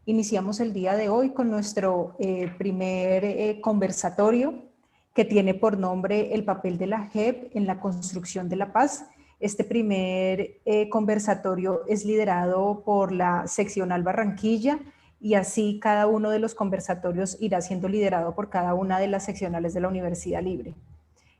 Iniciamos el día de hoy con nuestro primer conversatorio que tiene por nombre el papel de la JEP en la construcción de la paz. Este primer conversatorio es liderado por la seccional Barranquilla y así cada uno de los conversatorios irá siendo liderado por cada una de las seccionales de la Universidad Libre.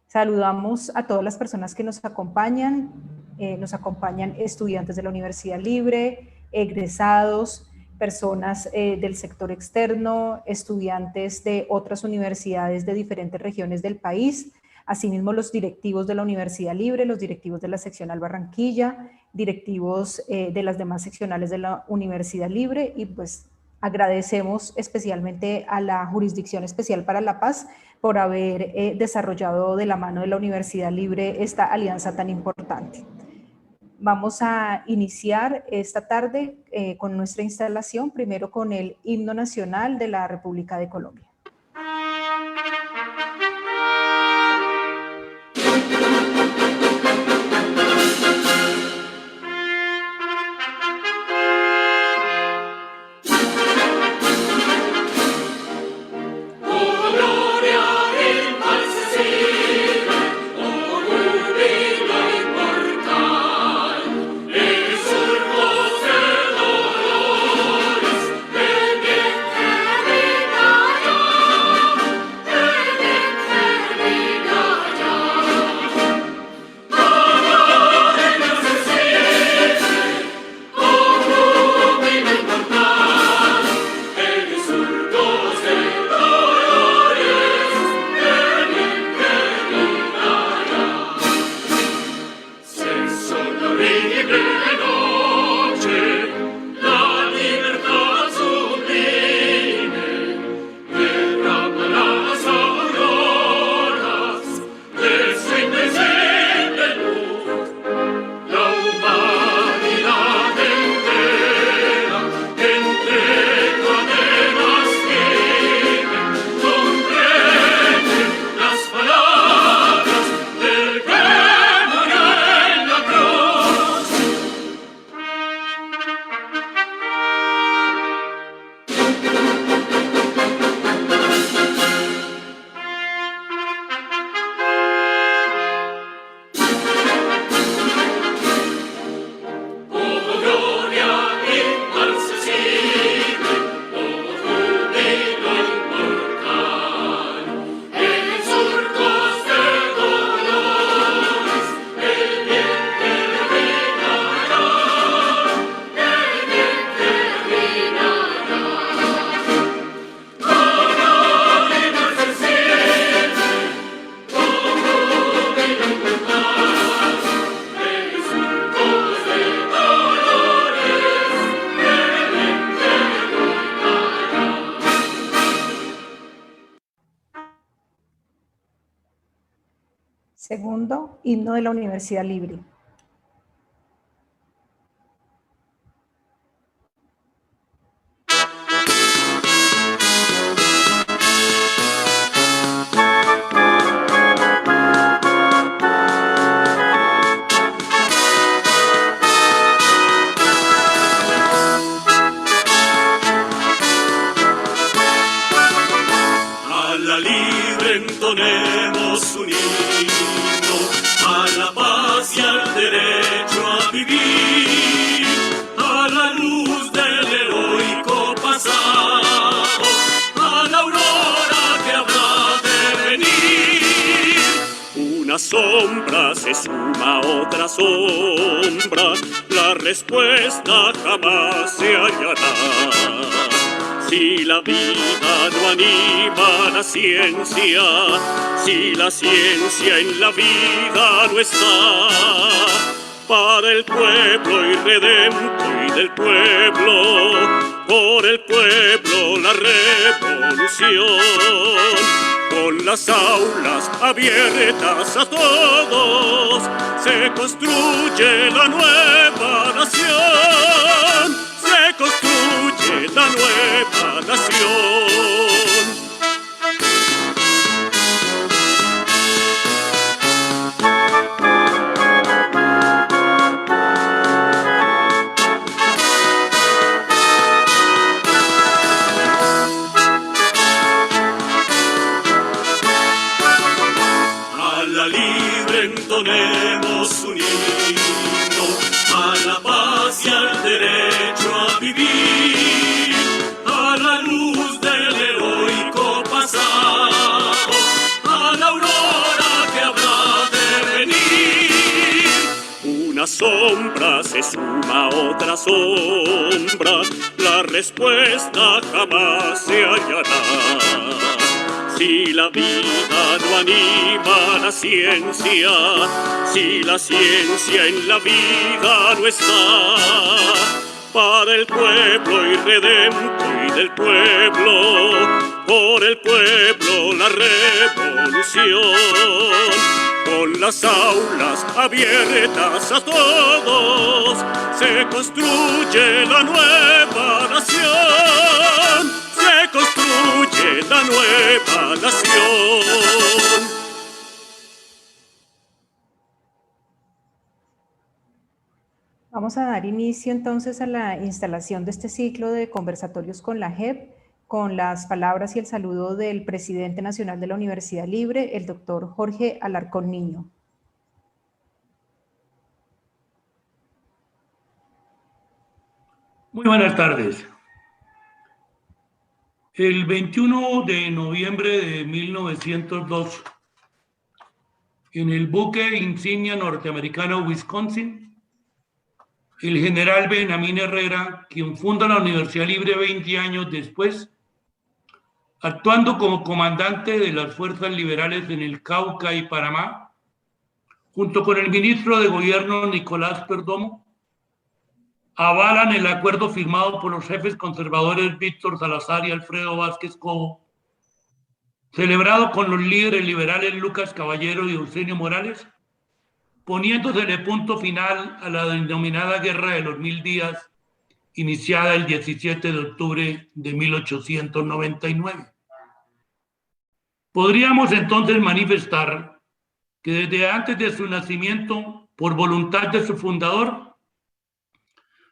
Saludamos a todas las personas que nos acompañan estudiantes de la Universidad Libre, egresados, personas del sector externo, estudiantes de otras universidades de diferentes regiones del país, asimismo los directivos de la Universidad Libre, los directivos de la seccional Barranquilla, directivos de las demás seccionales de la Universidad Libre y pues agradecemos especialmente a la Jurisdicción Especial para la Paz por haber desarrollado de la mano de la Universidad Libre esta alianza tan importante. Vamos a iniciar esta tarde con nuestra instalación, primero con el himno nacional de la República de Colombia. Segundo, himno de la Universidad Libre. A la libre entonemos un himno, a la paz y al derecho a vivir, a la luz del heroico pasado, a la aurora que habrá de venir. Una sombra se suma a otra sombra, la respuesta jamás se hallará. Si la vida no anima la ciencia, si la ciencia en la vida no está, para el pueblo irredento y del pueblo, por el pueblo la revolución, con las aulas abiertas a todos, se construye la nueva nación, se construye la nueva nación. Entonemos un himno a la paz y al derecho a vivir, a la luz del heroico pasado, a la aurora que habrá de venir. Una sombra se suma a otra sombra, la respuesta jamás se hallará. Si la vida no anima la ciencia, si la ciencia en la vida no está, para el pueblo irredento y del pueblo, por el pueblo la revolución, con las aulas abiertas a todos, se construye la nueva nación. Se construye la nueva nación. Vamos a dar inicio entonces a la instalación de este ciclo de conversatorios con la JEP, con las palabras y el saludo del presidente nacional de la Universidad Libre, el doctor Jorge Alarcón Niño. Muy buenas tardes. El 21 de noviembre de 1902, en el buque insignia norteamericano Wisconsin, el general Benjamín Herrera, quien funda la Universidad Libre 20 años después, actuando como comandante de las fuerzas liberales en el Cauca y Panamá, junto con el ministro de Gobierno Nicolás Perdomo, avalan el acuerdo firmado por los jefes conservadores Víctor Salazar y Alfredo Vázquez Cobo, celebrado con los líderes liberales Lucas Caballero y Eugenio Morales, poniéndosele punto final a la denominada Guerra de los 1000 días, iniciada el 17 de octubre de 1899. Podríamos entonces manifestar que desde antes de su nacimiento, por voluntad de su fundador,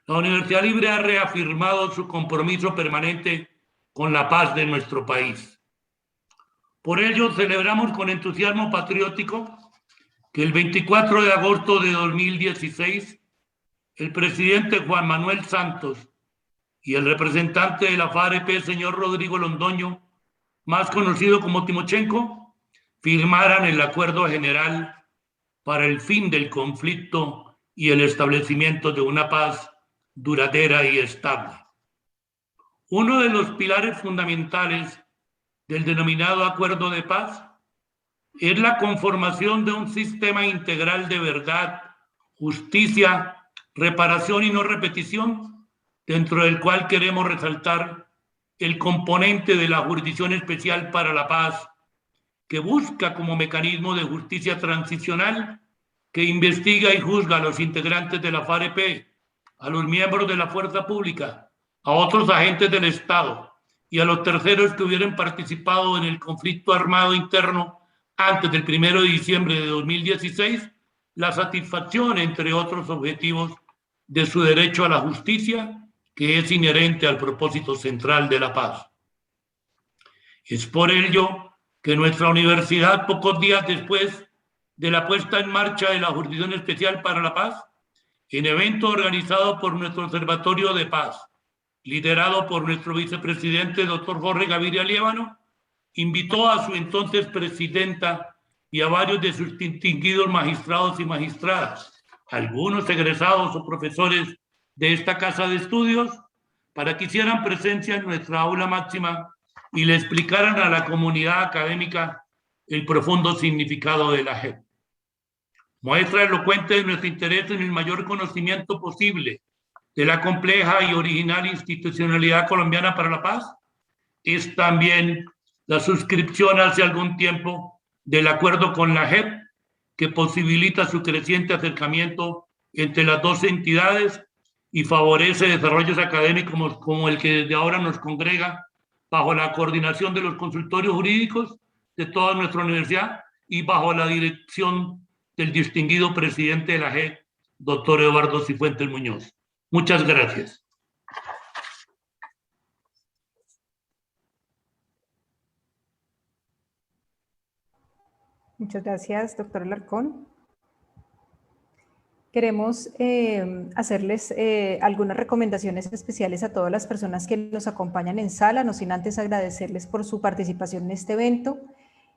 la Universidad Libre ha reafirmado su compromiso permanente con la paz de nuestro país. Por ello, celebramos con entusiasmo patriótico que el 24 de agosto de 2016, el presidente Juan Manuel Santos y el representante de la FAREP, señor Rodrigo Londoño, más conocido como Timochenko, firmaran el acuerdo general para el fin del conflicto y el establecimiento de una paz duradera y estable. Uno de los pilares fundamentales del denominado Acuerdo de Paz es la conformación de un sistema integral de verdad, justicia, reparación y no repetición, dentro del cual queremos resaltar el componente de la Jurisdicción Especial para la Paz, que busca como mecanismo de justicia transicional que investiga y juzga a los integrantes de la FAREP, a los miembros de la fuerza pública, a otros agentes del Estado y a los terceros que hubieran participado en el conflicto armado interno antes del 1 de diciembre de 2016, la satisfacción, entre otros objetivos, de su derecho a la justicia, que es inherente al propósito central de la paz. Es por ello que nuestra universidad, pocos días después de la puesta en marcha de la Jurisdicción Especial para la Paz, en evento organizado por nuestro Observatorio de Paz, liderado por nuestro vicepresidente, doctor Jorge Gaviria Liévano, invitó a su entonces presidenta y a varios de sus distinguidos magistrados y magistradas, algunos egresados o profesores de esta casa de estudios, para que hicieran presencia en nuestra aula máxima y le explicaran a la comunidad académica el profundo significado de la JEP. Muestra elocuente de nuestro interés en el mayor conocimiento posible de la compleja y original institucionalidad colombiana para la paz es también la suscripción hace algún tiempo del acuerdo con la JEP, que posibilita su creciente acercamiento entre las dos entidades y favorece desarrollos académicos como el que desde ahora nos congrega bajo la coordinación de los consultorios jurídicos de toda nuestra universidad y bajo la dirección del distinguido presidente de la JEP, doctor Eduardo Cifuentes Muñoz. Muchas gracias. Muchas gracias, doctor Alarcón. Queremos hacerles algunas recomendaciones especiales a todas las personas que nos acompañan en sala, no sin antes agradecerles por su participación en este evento.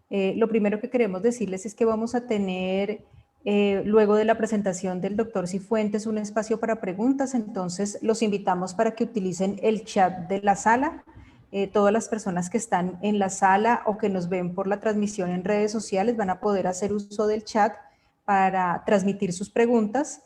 Lo primero que queremos decirles es que vamos a tener, luego de la presentación del doctor Cifuentes, un espacio para preguntas, entonces los invitamos para que utilicen el chat de la sala. Todas las personas que están en la sala o que nos ven por la transmisión en redes sociales van a poder hacer uso del chat para transmitir sus preguntas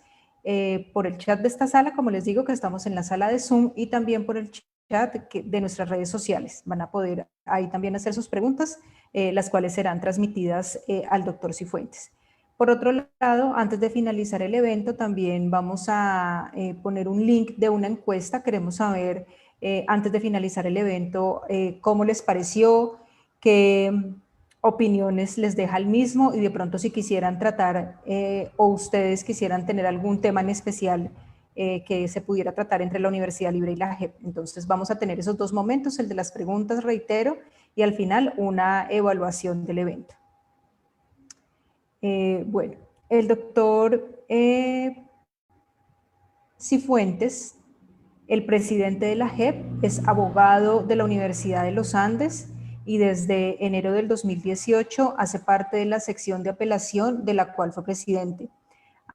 por el chat de esta sala, como les digo que estamos en la sala de Zoom, y también por el chat de nuestras redes sociales. Van a poder ahí también hacer sus preguntas, las cuales serán transmitidas al doctor Cifuentes. Por otro lado, antes de finalizar el evento, también vamos a poner un link de una encuesta. Queremos saber, antes de finalizar el evento, cómo les pareció, qué opiniones les deja el mismo, y de pronto si quisieran tratar o ustedes quisieran tener algún tema en especial que se pudiera tratar entre la Universidad Libre y la JEP. Entonces vamos a tener esos dos momentos, el de las preguntas, reitero, y al final una evaluación del evento. Bueno, el doctor Cifuentes, el presidente de la JEP, es abogado de la Universidad de los Andes y desde enero del 2018 hace parte de la sección de apelación de la cual fue presidente.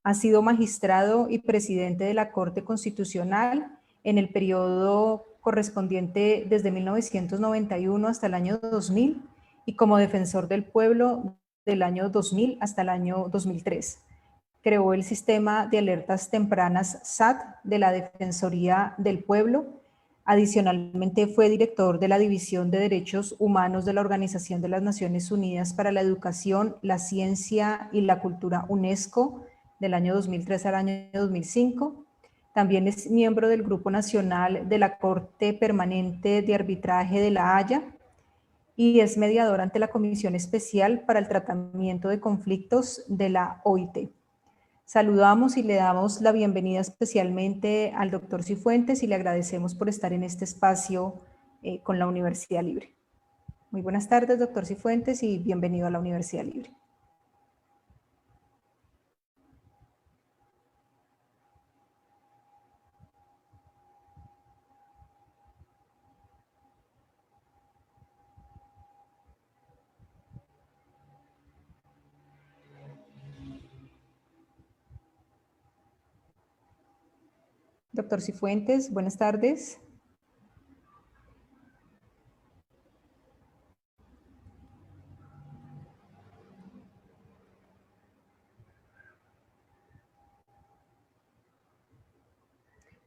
Ha sido magistrado y presidente de la Corte Constitucional en el periodo correspondiente desde 1991 hasta el año 2000 y como defensor del pueblo del año 2000 hasta el año 2003. Creó el sistema de alertas tempranas SAT de la Defensoría del Pueblo. Adicionalmente fue director de la División de Derechos Humanos de la Organización de las Naciones Unidas para la Educación, la Ciencia y la Cultura UNESCO del año 2003 al año 2005. También es miembro del Grupo Nacional de la Corte Permanente de Arbitraje de La Haya y es mediador ante la Comisión Especial para el Tratamiento de Conflictos de la OIT. Saludamos y le damos la bienvenida especialmente al doctor Cifuentes y le agradecemos por estar en este espacio con la Universidad Libre. Muy buenas tardes, doctor Cifuentes, y bienvenido a la Universidad Libre. Doctor Cifuentes, buenas tardes.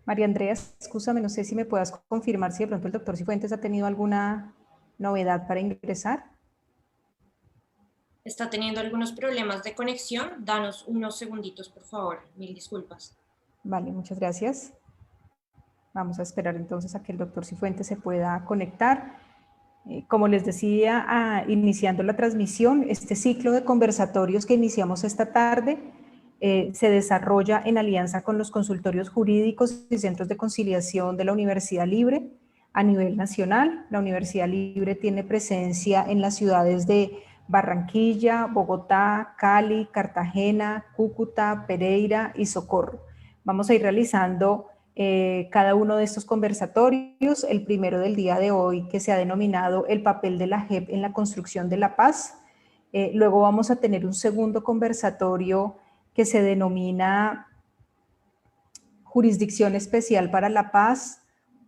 María Andrea, excúsame, no sé si me puedas confirmar si de pronto el doctor Cifuentes ha tenido alguna novedad para ingresar. Está teniendo algunos problemas de conexión. Danos unos segunditos, por favor. Mil disculpas. Vale, muchas gracias. Vamos a esperar entonces a que el doctor Cifuentes se pueda conectar. Como les decía, iniciando la transmisión, este ciclo de conversatorios que iniciamos esta tarde se desarrolla en alianza con los consultorios jurídicos y centros de conciliación de la Universidad Libre a nivel nacional. La Universidad Libre tiene presencia en las ciudades de Barranquilla, Bogotá, Cali, Cartagena, Cúcuta, Pereira y Socorro. Vamos a ir realizando cada uno de estos conversatorios, el primero del día de hoy que se ha denominado el papel de la JEP en la construcción de la paz. Luego vamos a tener un segundo conversatorio que se denomina Jurisdicción Especial para la Paz,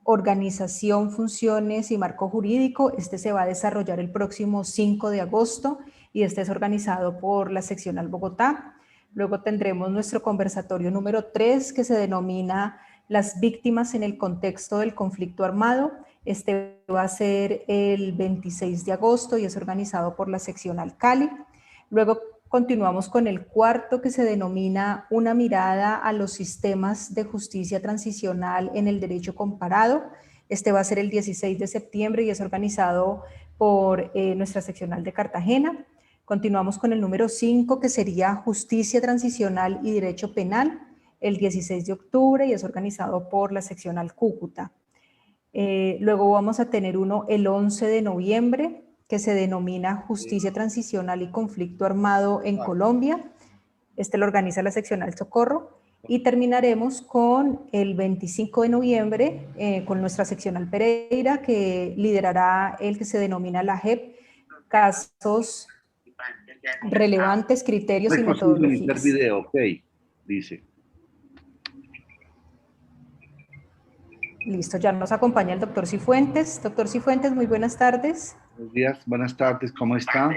Organización, Funciones y Marco Jurídico. Este se va a desarrollar el próximo 5 de agosto y este es organizado por la seccional Bogotá. Luego tendremos nuestro conversatorio número 3 que se denomina Las víctimas en el contexto del conflicto armado. Este va a ser el 26 de agosto y es organizado por la seccional Cali. Luego continuamos con el cuarto, que se denomina Una mirada a los sistemas de justicia transicional en el derecho comparado. Este va a ser el 16 de septiembre y es organizado por nuestra seccional de Cartagena. Continuamos con el número 5, que sería Justicia Transicional y Derecho Penal, el 16 de octubre y es organizado por la seccional Cúcuta. Luego vamos a tener uno el 11 de noviembre, que se denomina Justicia Transicional y Conflicto Armado en Colombia. Este lo organiza la seccional Socorro. Y terminaremos con el 25 de noviembre con nuestra seccional Pereira, que liderará el que se denomina la JEP, Casos Relevantes, Criterios y No es posible iniciar Metodologías. video, ok, dice. Listo, ya nos acompaña el doctor Cifuentes. Doctor Cifuentes, muy buenas tardes. Buenos días, buenas tardes, ¿cómo está?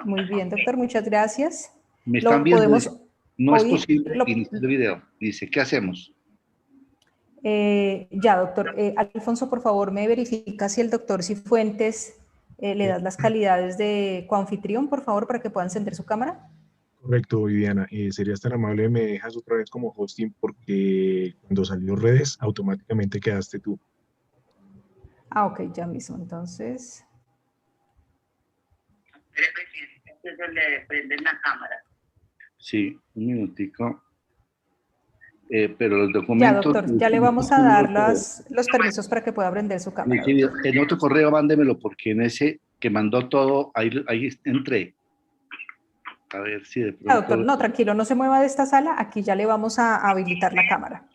Muy bien, doctor, muchas gracias. ¿Me están Lo viendo? podemos No es oír. posible iniciar video. Dice, ¿qué hacemos? Ya, doctor. Alfonso, por favor, me verifica si el doctor Cifuentes le das las calidades de coanfitrión, por favor, para que pueda encender su cámara. Correcto, Viviana. Serías tan amable, me dejas otra vez como hosting porque cuando salió redes, automáticamente quedaste tú. Ah, ok, ya mismo, entonces. Entonces le prenden la cámara. Sí, un minutico. Pero los documentos... Ya, doctor, ya le vamos a dar los permisos para que pueda prender su cámara. En otro correo mándemelo porque en ese que mandó todo, ahí entré. A ver si de pronto... Ya, doctor, no, tranquilo, no se mueva de esta sala, aquí ya le vamos a habilitar la cámara.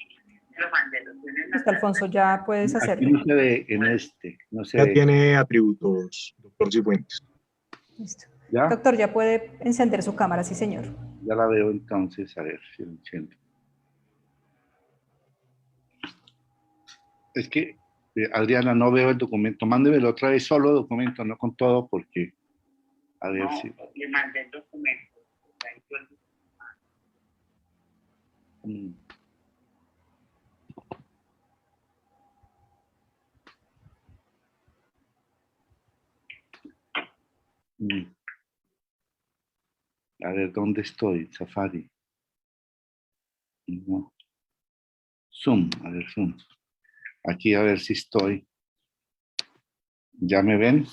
Listo, Alfonso, ya puedes Aquí hacerlo. no se ve en este, no se Ya ve. tiene atributos, doctor Cifuentes. Listo. ¿Ya? Doctor, ya puede encender su cámara, sí, señor. Ya la veo entonces, a ver si lo entiendo. Es que, Adriana, no veo el documento. Mándemelo otra vez, solo documento, no con todo, porque... A ver si... Le mandé el documento. Mm. Mm. A ver, ¿dónde estoy? Safari. No. Zoom, a ver, Zoom. Aquí a ver si estoy. ¿Ya me ven?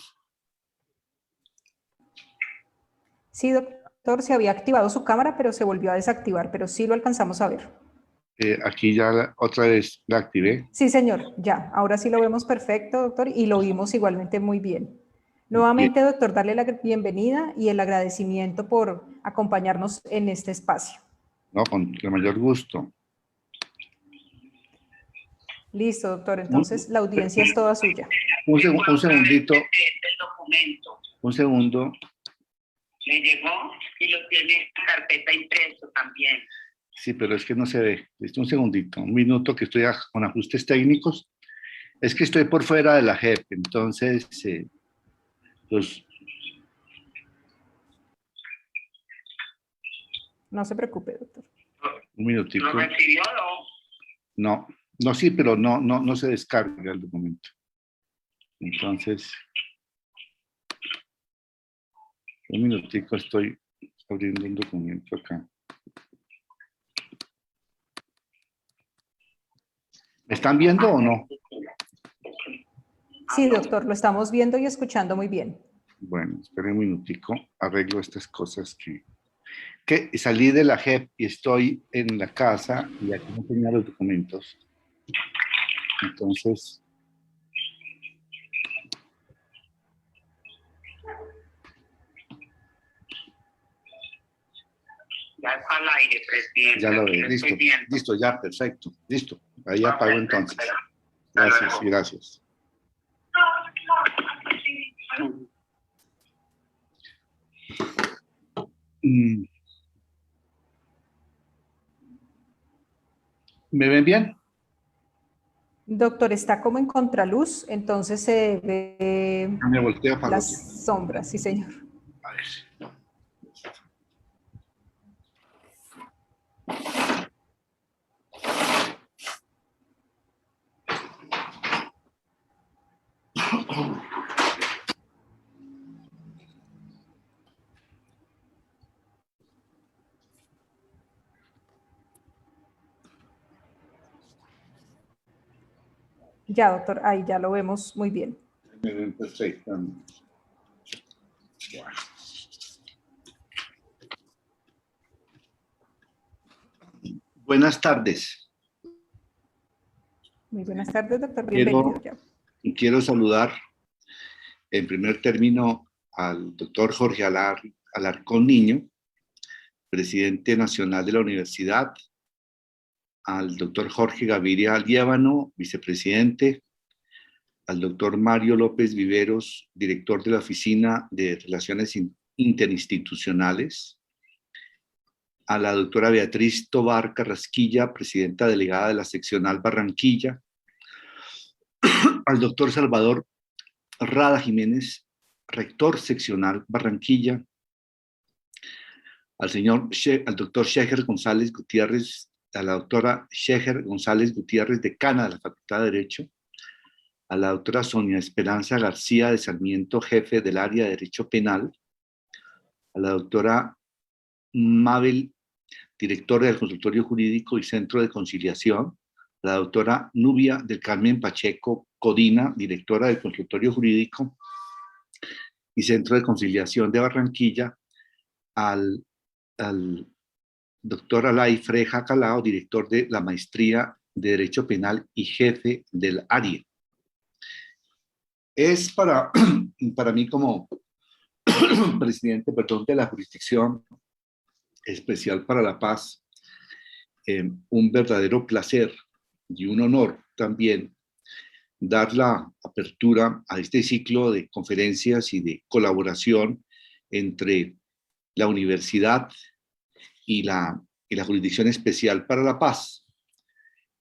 Sí, doctor, se había activado su cámara, pero se volvió a desactivar, pero sí lo alcanzamos a ver. Aquí ya otra vez la activé. Sí, señor, ya. Ahora sí lo vemos perfecto, doctor, y lo vimos igualmente muy bien. Nuevamente, doctor, darle la bienvenida y el agradecimiento por acompañarnos en este espacio. No, con el mayor gusto. Listo, doctor. Entonces, la audiencia es toda suya. Un segundito. El documento. Un segundo. Le llegó y lo tiene en carpeta impreso también. Sí, pero es que no se ve. Un segundito, un minuto que estoy con ajustes técnicos. Es que estoy por fuera de la JEP, entonces, pues... No se preocupe, doctor. Un minutico. ¿Lo recibió No, no, sí, pero no se descarga el documento. Entonces, un minutico, estoy abriendo un documento acá. ¿Me están viendo o no? Sí, doctor, lo estamos viendo y escuchando muy bien. Bueno, espere un minutico, arreglo estas cosas que salí de la JEP y estoy en la casa y aquí no tenía los documentos. Entonces... Ya está al aire, presidente. Ya lo veo, listo, listo, ya, perfecto, listo. Ahí apago entonces. Gracias, gracias. ¿Me ven bien? Doctor, está como en contraluz, entonces se ve Me volteo para las sombras, sí, señor. A ver. Ya, doctor, ahí ya lo vemos muy bien. Me ven perfectamente. Buenas tardes. Muy buenas tardes, doctor. Bienvenido. Quiero saludar en primer término al doctor Jorge Alarcón Niño, presidente nacional de la universidad, al doctor Jorge Gaviria Liévano, vicepresidente, al doctor Mario López Viveros, director de la Oficina de Relaciones Interinstitucionales, a la doctora Beatriz Tobar Carrasquilla, presidenta delegada de la seccional Barranquilla, al doctor Salvador Rada Jiménez, rector seccional Barranquilla, al doctor Sheher González Gutiérrez, a la doctora Sheher González Gutiérrez, decana de la Facultad de Derecho, a la doctora Sonia Esperanza García de Sarmiento, jefe del área de Derecho Penal, a la doctora Mabel, directora del Consultorio Jurídico y Centro de Conciliación, a la doctora Nubia del Carmen Pacheco Codina, directora del Consultorio Jurídico y Centro de Conciliación de Barranquilla, al doctor Alay Freja Calao, director de la Maestría de Derecho Penal y jefe del área. Es para mí como presidente, de la Jurisdicción Especial para la Paz, un verdadero placer y un honor también dar la apertura a este ciclo de conferencias y de colaboración entre la universidad y la Jurisdicción Especial para la Paz.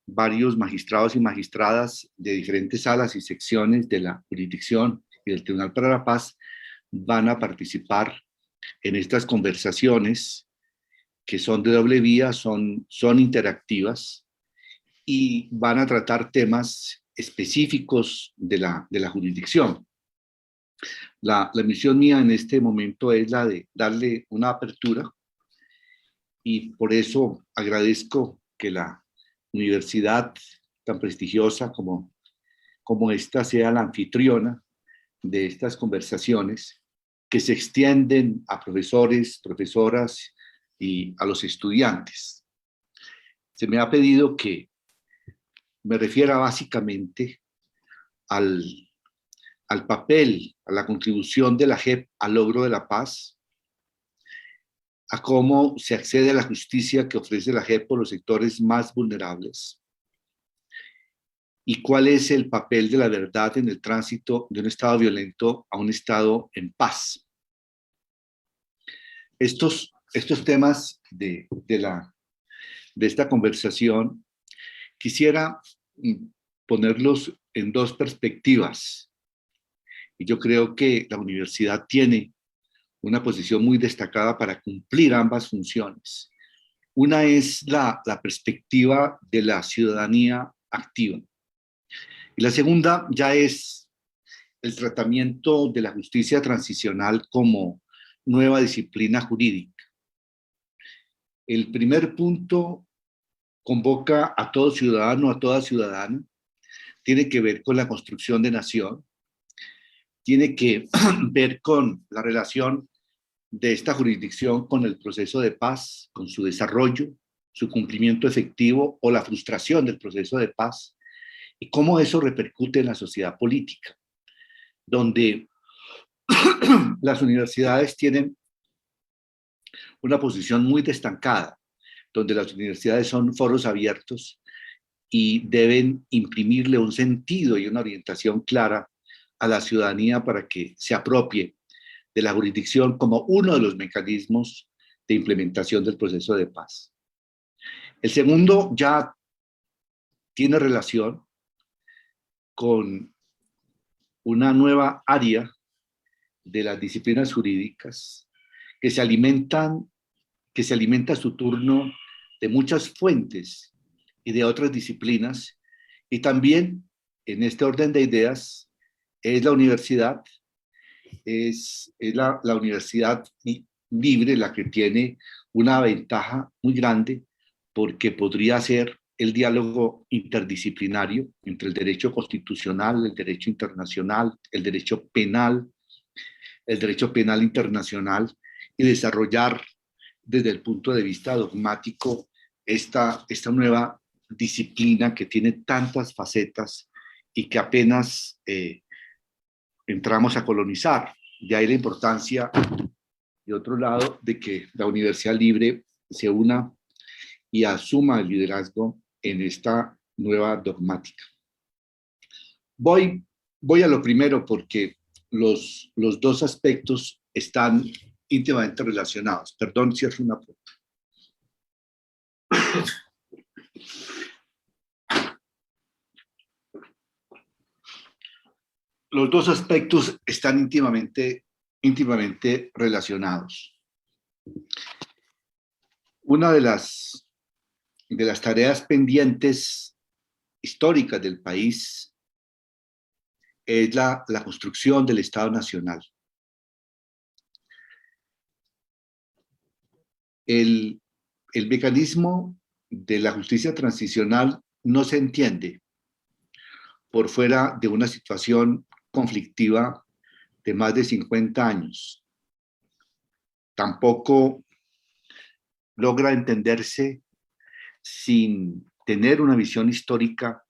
Varios magistrados y magistradas de diferentes salas y secciones de la jurisdicción y del Tribunal para la Paz van a participar en estas conversaciones que son de doble vía, son interactivas y van a tratar temas específicos de la jurisdicción. La misión mía en este momento es la de darle una apertura y por eso agradezco que la universidad tan prestigiosa como esta sea la anfitriona de estas conversaciones que se extienden a profesores, profesoras y a los estudiantes. Se me ha pedido que me refiera básicamente al papel, a la contribución de la JEP al logro de la paz, a cómo se accede a la justicia que ofrece la JEP por los sectores más vulnerables y cuál es el papel de la verdad en el tránsito de un estado violento a un estado en paz. Estos temas de esta conversación quisiera ponerlos en dos perspectivas. Y yo creo que la universidad tiene una posición muy destacada para cumplir ambas funciones. Una es la perspectiva de la ciudadanía activa. Y la segunda ya es el tratamiento de la justicia transicional como nueva disciplina jurídica. El primer punto convoca a todo ciudadano, a toda ciudadana, tiene que ver con la construcción de nación, tiene que ver con la relación de esta jurisdicción con el proceso de paz, con su desarrollo, su cumplimiento efectivo o la frustración del proceso de paz, y cómo eso repercute en la sociedad política, donde las universidades tienen una posición muy destacada, donde las universidades son foros abiertos y deben imprimirle un sentido y una orientación clara a la ciudadanía para que se apropie de la jurisdicción como uno de los mecanismos de implementación del proceso de paz. El segundo ya tiene relación con una nueva área de las disciplinas jurídicas que se alimenta a su turno de muchas fuentes y de otras disciplinas, y también en este orden de ideas es la universidad, es la universidad libre la que tiene una ventaja muy grande, porque podría ser el diálogo interdisciplinario entre el derecho constitucional, el derecho internacional, el derecho penal internacional, y desarrollar desde el punto de vista dogmático esta nueva disciplina que tiene tantas facetas y que apenas entramos a colonizar. De ahí la importancia, de otro lado, de que la Universidad Libre se una y asuma el liderazgo en esta nueva dogmática. Voy a lo primero porque los dos aspectos están íntimamente relacionados. Perdón, cierro una puerta. Los dos aspectos están íntimamente relacionados. Una de las tareas pendientes históricas del país es la construcción del Estado Nacional. El mecanismo de la justicia transicional no se entiende por fuera de una situación conflictiva de más de 50 años. Tampoco logra entenderse sin tener una visión histórica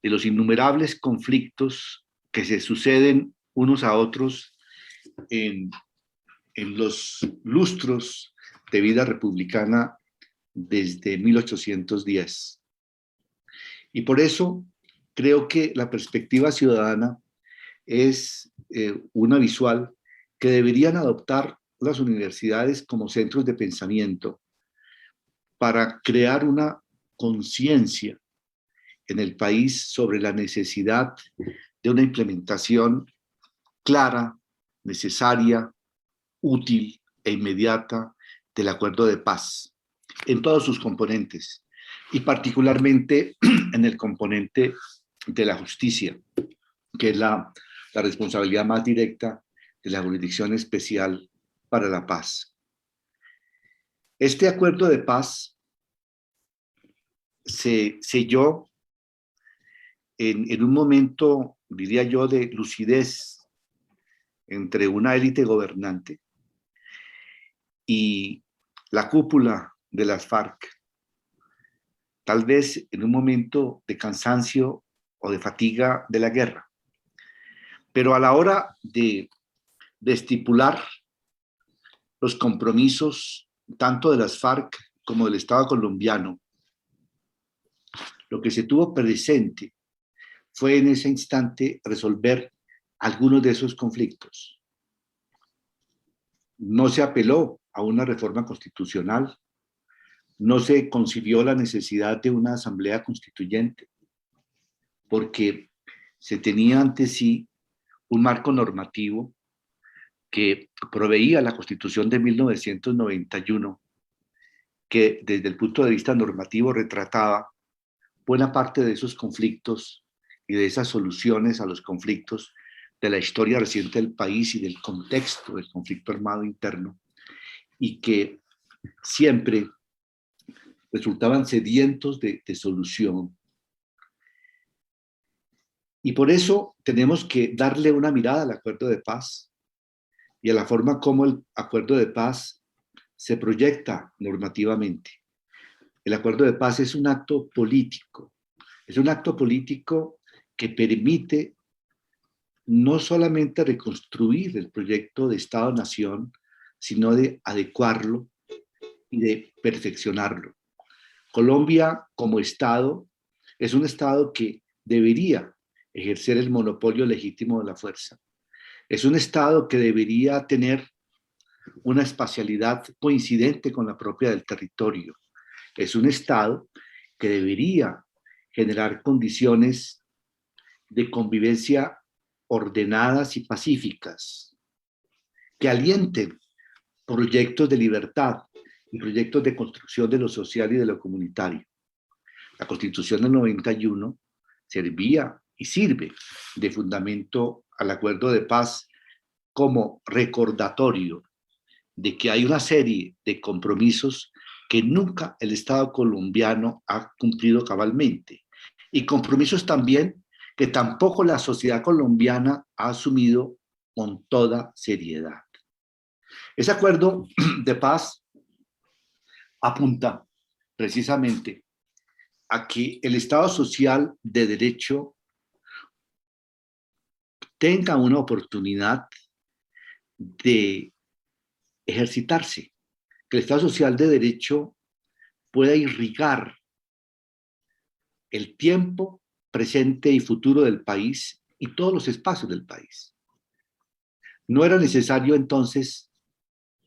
de los innumerables conflictos que se suceden unos a otros en los lustros de vida republicana desde 1810. Y por eso creo que la perspectiva ciudadana es una visual que deberían adoptar las universidades como centros de pensamiento para crear una conciencia en el país sobre la necesidad de una implementación clara, necesaria, útil e inmediata del acuerdo de paz en todos sus componentes y particularmente en el componente de la justicia, que es la responsabilidad más directa de la Jurisdicción Especial para la Paz. Este acuerdo de paz se selló en un momento, diría yo, de lucidez entre una élite gobernante y la cúpula de las FARC, tal vez en un momento de cansancio o de fatiga de la guerra. Pero a la hora de estipular los compromisos tanto de las FARC como del Estado colombiano, lo que se tuvo presente fue en ese instante resolver algunos de esos conflictos. No se apeló a una reforma constitucional, no se concibió la necesidad de una asamblea constituyente, porque se tenía ante sí un marco normativo que proveía la Constitución de 1991, que desde el punto de vista normativo retrataba buena parte de esos conflictos y de esas soluciones a los conflictos de la historia reciente del país y del contexto del conflicto armado interno, y que siempre resultaban sedientos de solución. Y por eso tenemos que darle una mirada al acuerdo de paz y a la forma como el acuerdo de paz se proyecta normativamente. El acuerdo de paz es un acto político. Es un acto político que permite no solamente reconstruir el proyecto de Estado-Nación, sino de adecuarlo y de perfeccionarlo. Colombia como Estado es un Estado que debería ejercer el monopolio legítimo de la fuerza. Es un Estado que debería tener una espacialidad coincidente con la propia del territorio. Es un Estado que debería generar condiciones de convivencia ordenadas y pacíficas, que alienten proyectos de libertad y proyectos de construcción de lo social y de lo comunitario. La Constitución del 91 servía y sirve de fundamento al acuerdo de paz como recordatorio de que hay una serie de compromisos que nunca el Estado colombiano ha cumplido cabalmente, y compromisos también que tampoco la sociedad colombiana ha asumido con toda seriedad. Ese acuerdo de paz apunta precisamente a que el Estado social de derecho tenga una oportunidad de ejercitarse, que el Estado social de derecho pueda irrigar el tiempo presente y futuro del país y todos los espacios del país. No era necesario entonces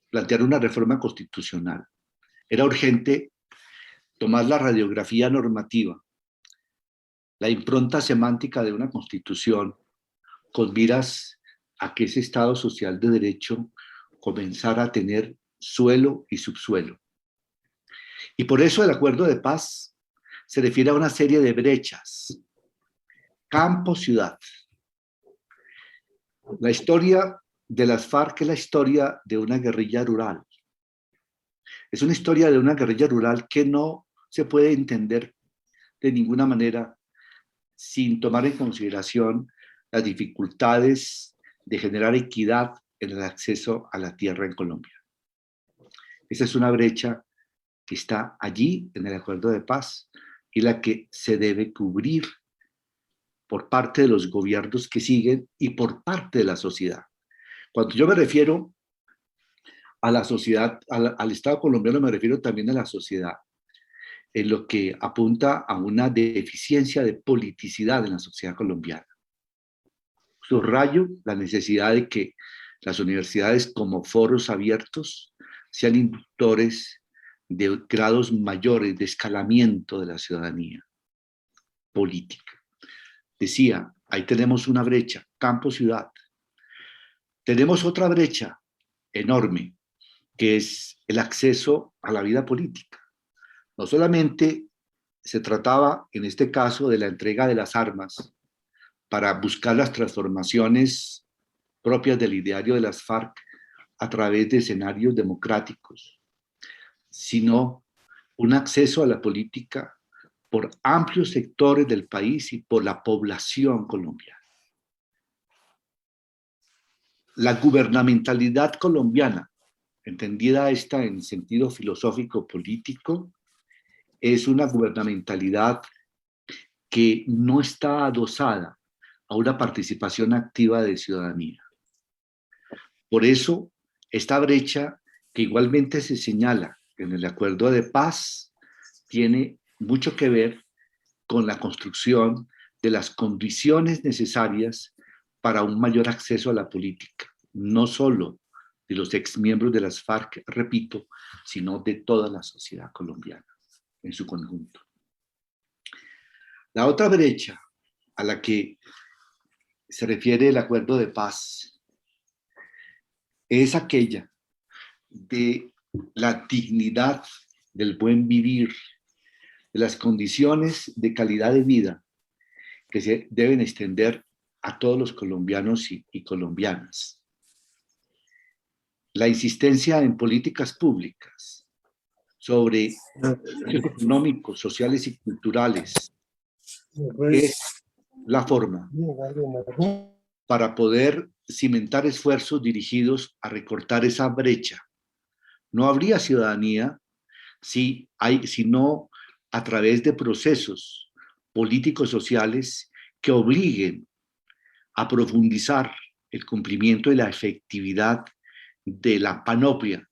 plantear una reforma constitucional. Era urgente tomar la radiografía normativa, la impronta semántica de una constitución con miras a que ese Estado social de derecho comenzara a tener suelo y subsuelo. Y por eso el acuerdo de paz se refiere a una serie de brechas. Campo-ciudad. La historia de las FARC es la historia de una guerrilla rural. Es una historia de una guerrilla rural que no se puede entender de ninguna manera sin tomar en consideración las dificultades de generar equidad en el acceso a la tierra en Colombia. Esa es una brecha que está allí en el acuerdo de paz y la que se debe cubrir por parte de los gobiernos que siguen y por parte de la sociedad. Cuando yo me refiero a la sociedad, al Estado colombiano, me refiero también a la sociedad, en lo que apunta a una deficiencia de politicidad en la sociedad colombiana. Subrayo la necesidad de que las universidades como foros abiertos sean inductores de grados mayores de escalamiento de la ciudadanía política. Decía, ahí tenemos una brecha, campo-ciudad. Tenemos otra brecha enorme, que es el acceso a la vida política. No solamente se trataba, en este caso, de la entrega de las armas para buscar las transformaciones propias del ideario de las FARC a través de escenarios democráticos, sino un acceso a la política por amplios sectores del país y por la población colombiana. La gubernamentalidad colombiana, entendida esta en sentido filosófico político, es una gubernamentalidad que no está adosada a una participación activa de ciudadanía. Por eso, esta brecha que igualmente se señala en el acuerdo de paz tiene mucho que ver con la construcción de las condiciones necesarias para un mayor acceso a la política, no solo de los exmiembros de las FARC, repito, sino de toda la sociedad colombiana en su conjunto. La otra brecha a la que se refiere el acuerdo de paz es aquella de la dignidad, del buen vivir, de las condiciones de calidad de vida que se deben extender a todos los colombianos y colombianas. La insistencia en políticas públicas sobre derechos económicos, sociales y culturales es la forma para poder cimentar esfuerzos dirigidos a recortar esa brecha. No habría ciudadanía si no a través de procesos políticos sociales que obliguen a profundizar el cumplimiento y la efectividad de la panoplia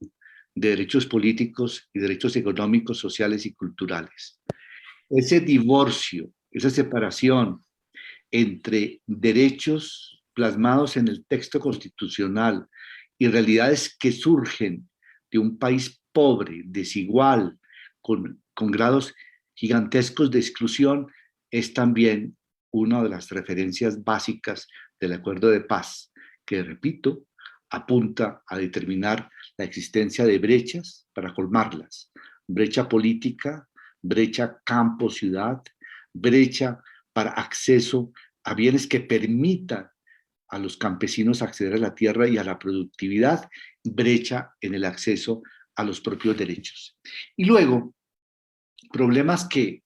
de derechos políticos y derechos económicos, sociales y culturales. Ese divorcio, esa separación entre derechos plasmados en el texto constitucional y realidades que surgen de un país pobre, desigual, con grados gigantescos de exclusión, es también una de las referencias básicas del acuerdo de paz, que, repito, apunta a determinar la existencia de brechas para colmarlas. Brecha política, brecha campo-ciudad, brecha para acceso a bienes que permitan a los campesinos acceder a la tierra y a la productividad, brecha en el acceso a los propios derechos. Y luego, problemas que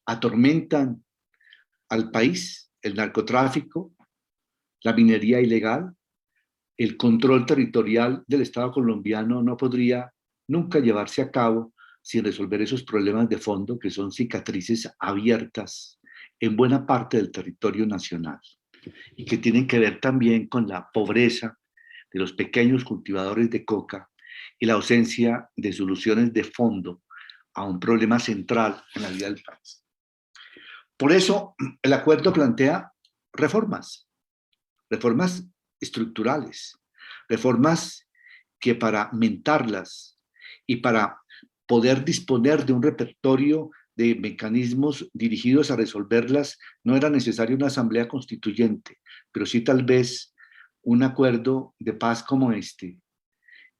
atormentan al país: el narcotráfico, la minería ilegal, el control territorial del Estado colombiano no podría nunca llevarse a cabo sin resolver esos problemas de fondo que son cicatrices abiertas en buena parte del territorio nacional y que tienen que ver también con la pobreza de los pequeños cultivadores de coca y la ausencia de soluciones de fondo a un problema central en la vida del país. Por eso, el acuerdo plantea reformas estructurales, reformas que para mentarlas y para poder disponer de un repertorio de mecanismos dirigidos a resolverlas, no era necesaria una asamblea constituyente, pero sí tal vez un acuerdo de paz como este,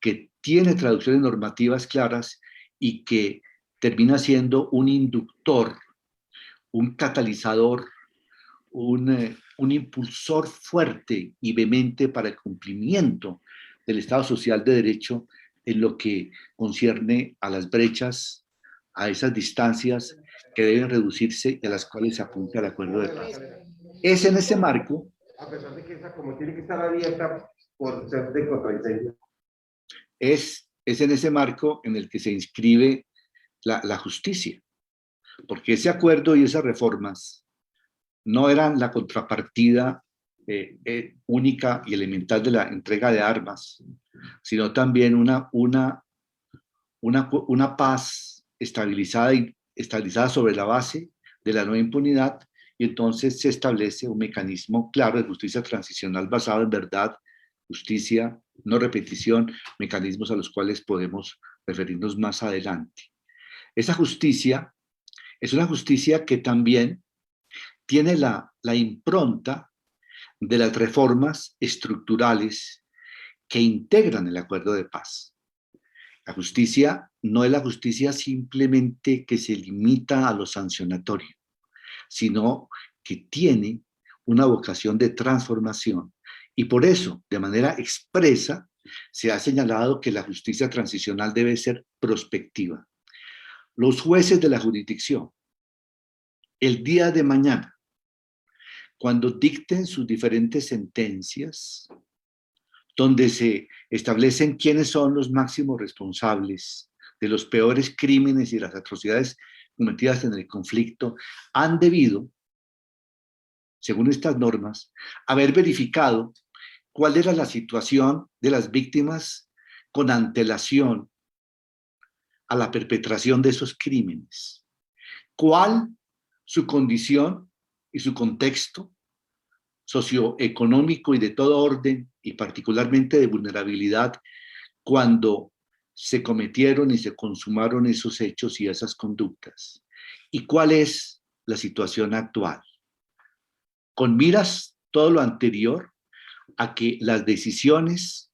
que tiene traducciones normativas claras y que termina siendo un inductor, un catalizador, un impulsor fuerte y vehemente para el cumplimiento del Estado Social de Derecho en lo que concierne a las brechas, a esas distancias que deben reducirse y a las cuales se apunta el acuerdo de paz. Es en ese marco, a pesar de que esa como tiene que estar abierta por ser de contraincendio. es en ese marco en el que se inscribe la justicia, porque ese acuerdo y esas reformas no eran la contrapartida única y elemental de la entrega de armas, sino también una paz estabilizada sobre la base de la no impunidad, y entonces se establece un mecanismo claro de justicia transicional basado en verdad, justicia, no repetición, mecanismos a los cuales podemos referirnos más adelante. Esa justicia es una justicia que también tiene la impronta de las reformas estructurales que integran el acuerdo de paz. La justicia no es la justicia simplemente que se limita a lo sancionatorio, sino que tiene una vocación de transformación. Y por eso, de manera expresa, se ha señalado que la justicia transicional debe ser prospectiva. Los jueces de la jurisdicción, el día de mañana, cuando dicten sus diferentes sentencias, donde se establecen quiénes son los máximos responsables de los peores crímenes y las atrocidades cometidas en el conflicto, han debido, según estas normas, haber verificado cuál era la situación de las víctimas con antelación a la perpetración de esos crímenes, cuál su condición y su contexto socioeconómico y de todo orden, y particularmente de vulnerabilidad, cuando se cometieron y se consumaron esos hechos y esas conductas. ¿Y cuál es la situación actual? Con miras todo lo anterior a que las decisiones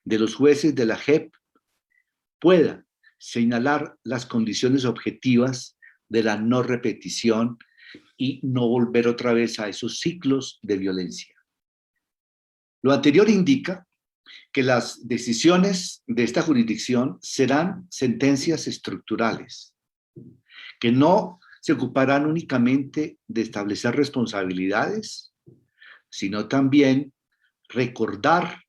de los jueces de la JEP puedan señalar las condiciones objetivas de la no repetición y no volver otra vez a esos ciclos de violencia. Lo anterior indica que las decisiones de esta jurisdicción serán sentencias estructurales, que no se ocuparán únicamente de establecer responsabilidades, sino también recordar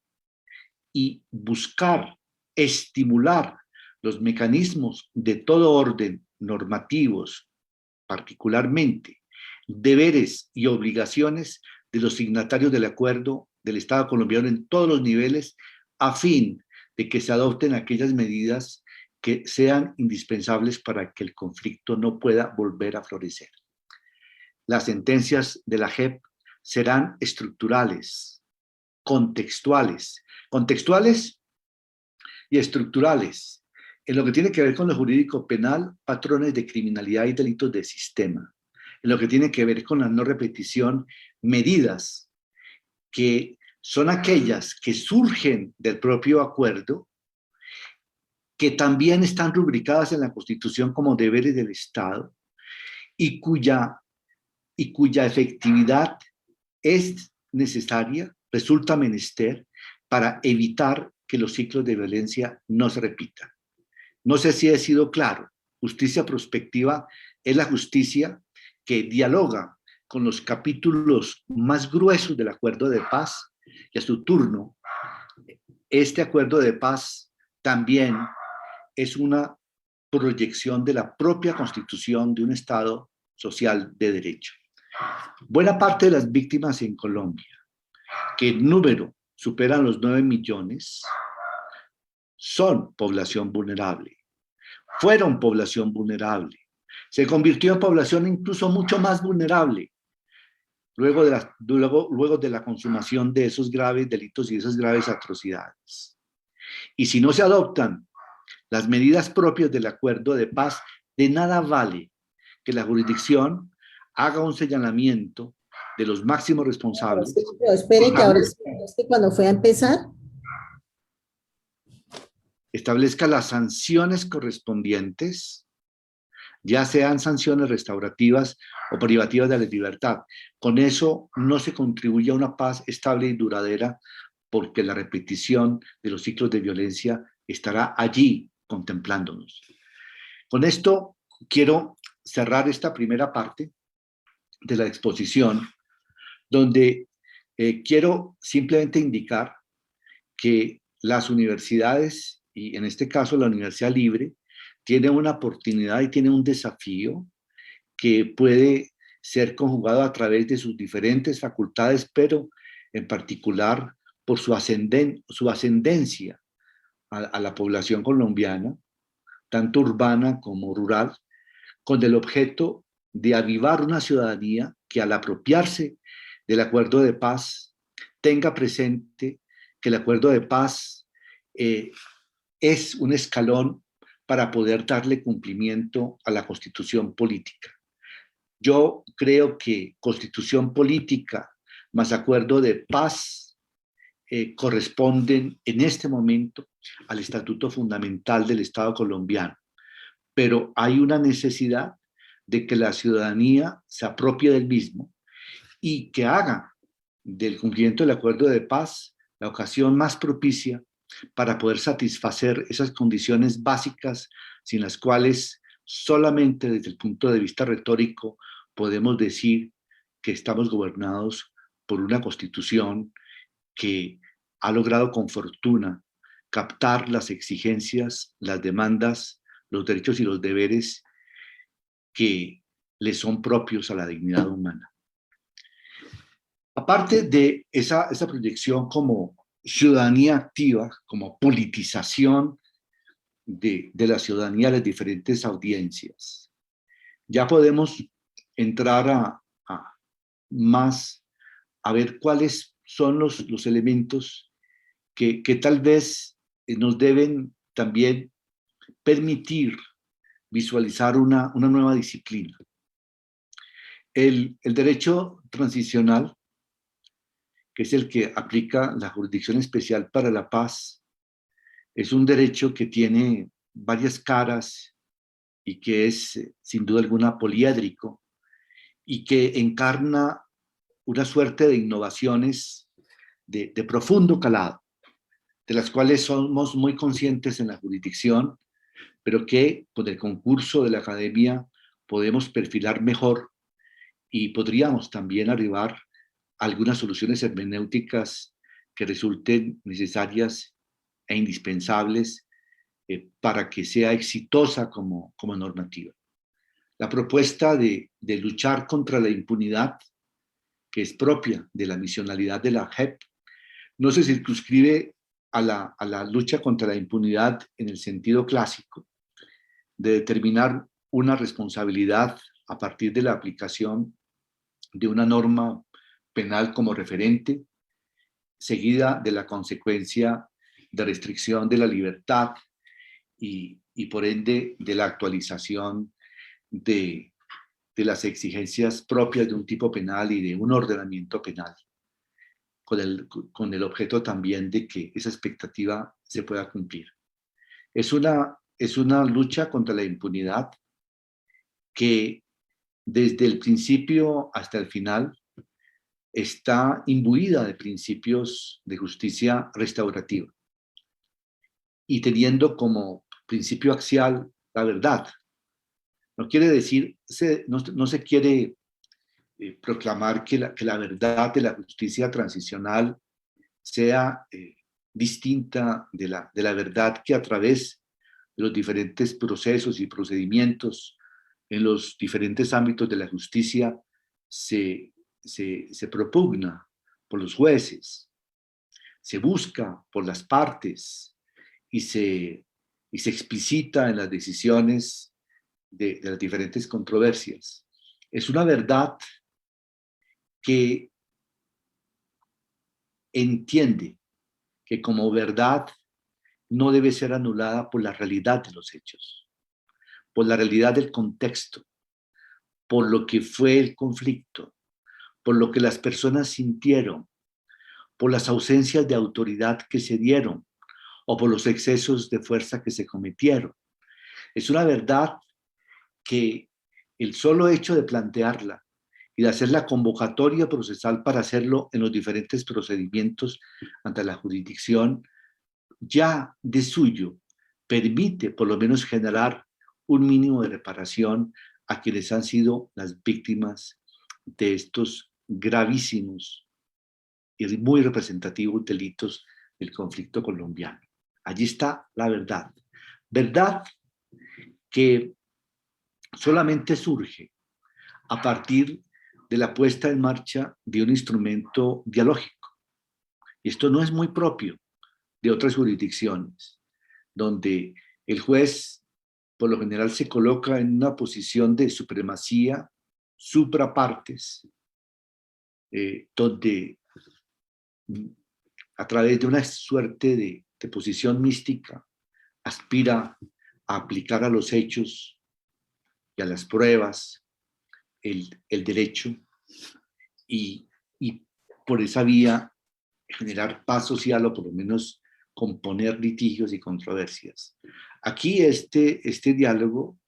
y buscar estimular los mecanismos de todo orden normativos, particularmente deberes y obligaciones de los signatarios del acuerdo del Estado colombiano en todos los niveles, a fin de que se adopten aquellas medidas que sean indispensables para que el conflicto no pueda volver a florecer. Las sentencias de la JEP serán estructurales, contextuales y estructurales, en lo que tiene que ver con lo jurídico penal, patrones de criminalidad y delitos de sistema, en lo que tiene que ver con la no repetición, medidas que son aquellas que surgen del propio acuerdo, que también están rubricadas en la Constitución como deberes del Estado y cuya efectividad es necesaria, resulta menester, para evitar que los ciclos de violencia no se repitan. No sé si he sido claro. Justicia prospectiva es la justicia que dialoga con los capítulos más gruesos del acuerdo de paz y a su turno, este acuerdo de paz también es una proyección de la propia constitución de un Estado social de derecho. Buena parte de las víctimas en Colombia, que en número superan los 9 millones, son población vulnerable, fueron población vulnerable, se convirtió en población incluso mucho más vulnerable luego de la consumación de esos graves delitos y esas graves atrocidades. Y si no se adoptan las medidas propias del acuerdo de paz, de nada vale que la jurisdicción haga un señalamiento de los máximos responsables. Pero espere que ahora es que cuando fue a empezar. Establezca las sanciones correspondientes, ya sean sanciones restaurativas o privativas de la libertad. Con eso no se contribuye a una paz estable y duradera, porque la repetición de los ciclos de violencia estará allí contemplándonos. Con esto quiero cerrar esta primera parte de la exposición, donde quiero simplemente indicar que las universidades, y en este caso la Universidad Libre, tiene una oportunidad y tiene un desafío que puede ser conjugado a través de sus diferentes facultades, pero en particular por su ascendencia a la población colombiana, tanto urbana como rural, con el objeto de avivar una ciudadanía que, al apropiarse del acuerdo de paz, tenga presente que el acuerdo de paz es un escalón para poder darle cumplimiento a la constitución política. Yo creo que constitución política más acuerdo de paz corresponden en este momento al estatuto fundamental del Estado colombiano, pero hay una necesidad de que la ciudadanía se apropie del mismo y que haga del cumplimiento del acuerdo de paz la ocasión más propicia para poder satisfacer esas condiciones básicas sin las cuales solamente desde el punto de vista retórico podemos decir que estamos gobernados por una constitución que ha logrado con fortuna captar las exigencias, las demandas, los derechos y los deberes que le son propios a la dignidad humana. Aparte de esa proyección como ciudadanía activa, como politización de la ciudadanía a las diferentes audiencias, ya podemos entrar a ver cuáles son los elementos que tal vez nos deben también permitir visualizar una nueva disciplina. El derecho transicional, que es el que aplica la Jurisdicción Especial para la Paz, es un derecho que tiene varias caras y que es, sin duda alguna, poliédrico y que encarna una suerte de innovaciones de profundo calado, de las cuales somos muy conscientes en la jurisdicción, pero que con el concurso de la academia podemos perfilar mejor y podríamos también arribar a algunas soluciones hermenéuticas que resulten necesarias e indispensables para que sea exitosa como normativa. La propuesta de luchar contra la impunidad, que es propia de la misionalidad de la JEP, no se circunscribe a la lucha contra la impunidad en el sentido clásico, de determinar una responsabilidad a partir de la aplicación de una norma penal como referente, seguida de la consecuencia de restricción de la libertad y por ende de la actualización de las exigencias propias de un tipo penal y de un ordenamiento penal, con el objeto también de que esa expectativa se pueda cumplir. Es una lucha contra la impunidad que desde el principio hasta el final está imbuida de principios de justicia restaurativa y teniendo como principio axial, la verdad. No quiere decir, no se quiere proclamar que la verdad de la justicia transicional sea distinta de la verdad que a través de los diferentes procesos y procedimientos en los diferentes ámbitos de la justicia se propugna por los jueces, se busca por las partes y se explicita en las decisiones de las diferentes controversias. Es una verdad que entiende que como verdad no debe ser anulada por la realidad de los hechos, por la realidad del contexto, por lo que fue el conflicto, por lo que las personas sintieron, por las ausencias de autoridad que se dieron o por los excesos de fuerza que se cometieron. Es una verdad que el solo hecho de plantearla y de hacer la convocatoria procesal para hacerlo en los diferentes procedimientos ante la jurisdicción, ya de suyo permite por lo menos generar un mínimo de reparación a quienes han sido las víctimas de estos gravísimos y muy representativos delitos del conflicto colombiano. Allí está la verdad. Verdad que solamente surge a partir de la puesta en marcha de un instrumento dialógico. Y esto no es muy propio de otras jurisdicciones, donde el juez por lo general se coloca en una posición de supremacía, suprapartes, donde a través de una suerte de posición mística aspira a aplicar a los hechos y a las pruebas el derecho y por esa vía generar paz social o por lo menos componer litigios y controversias. Aquí este diálogo,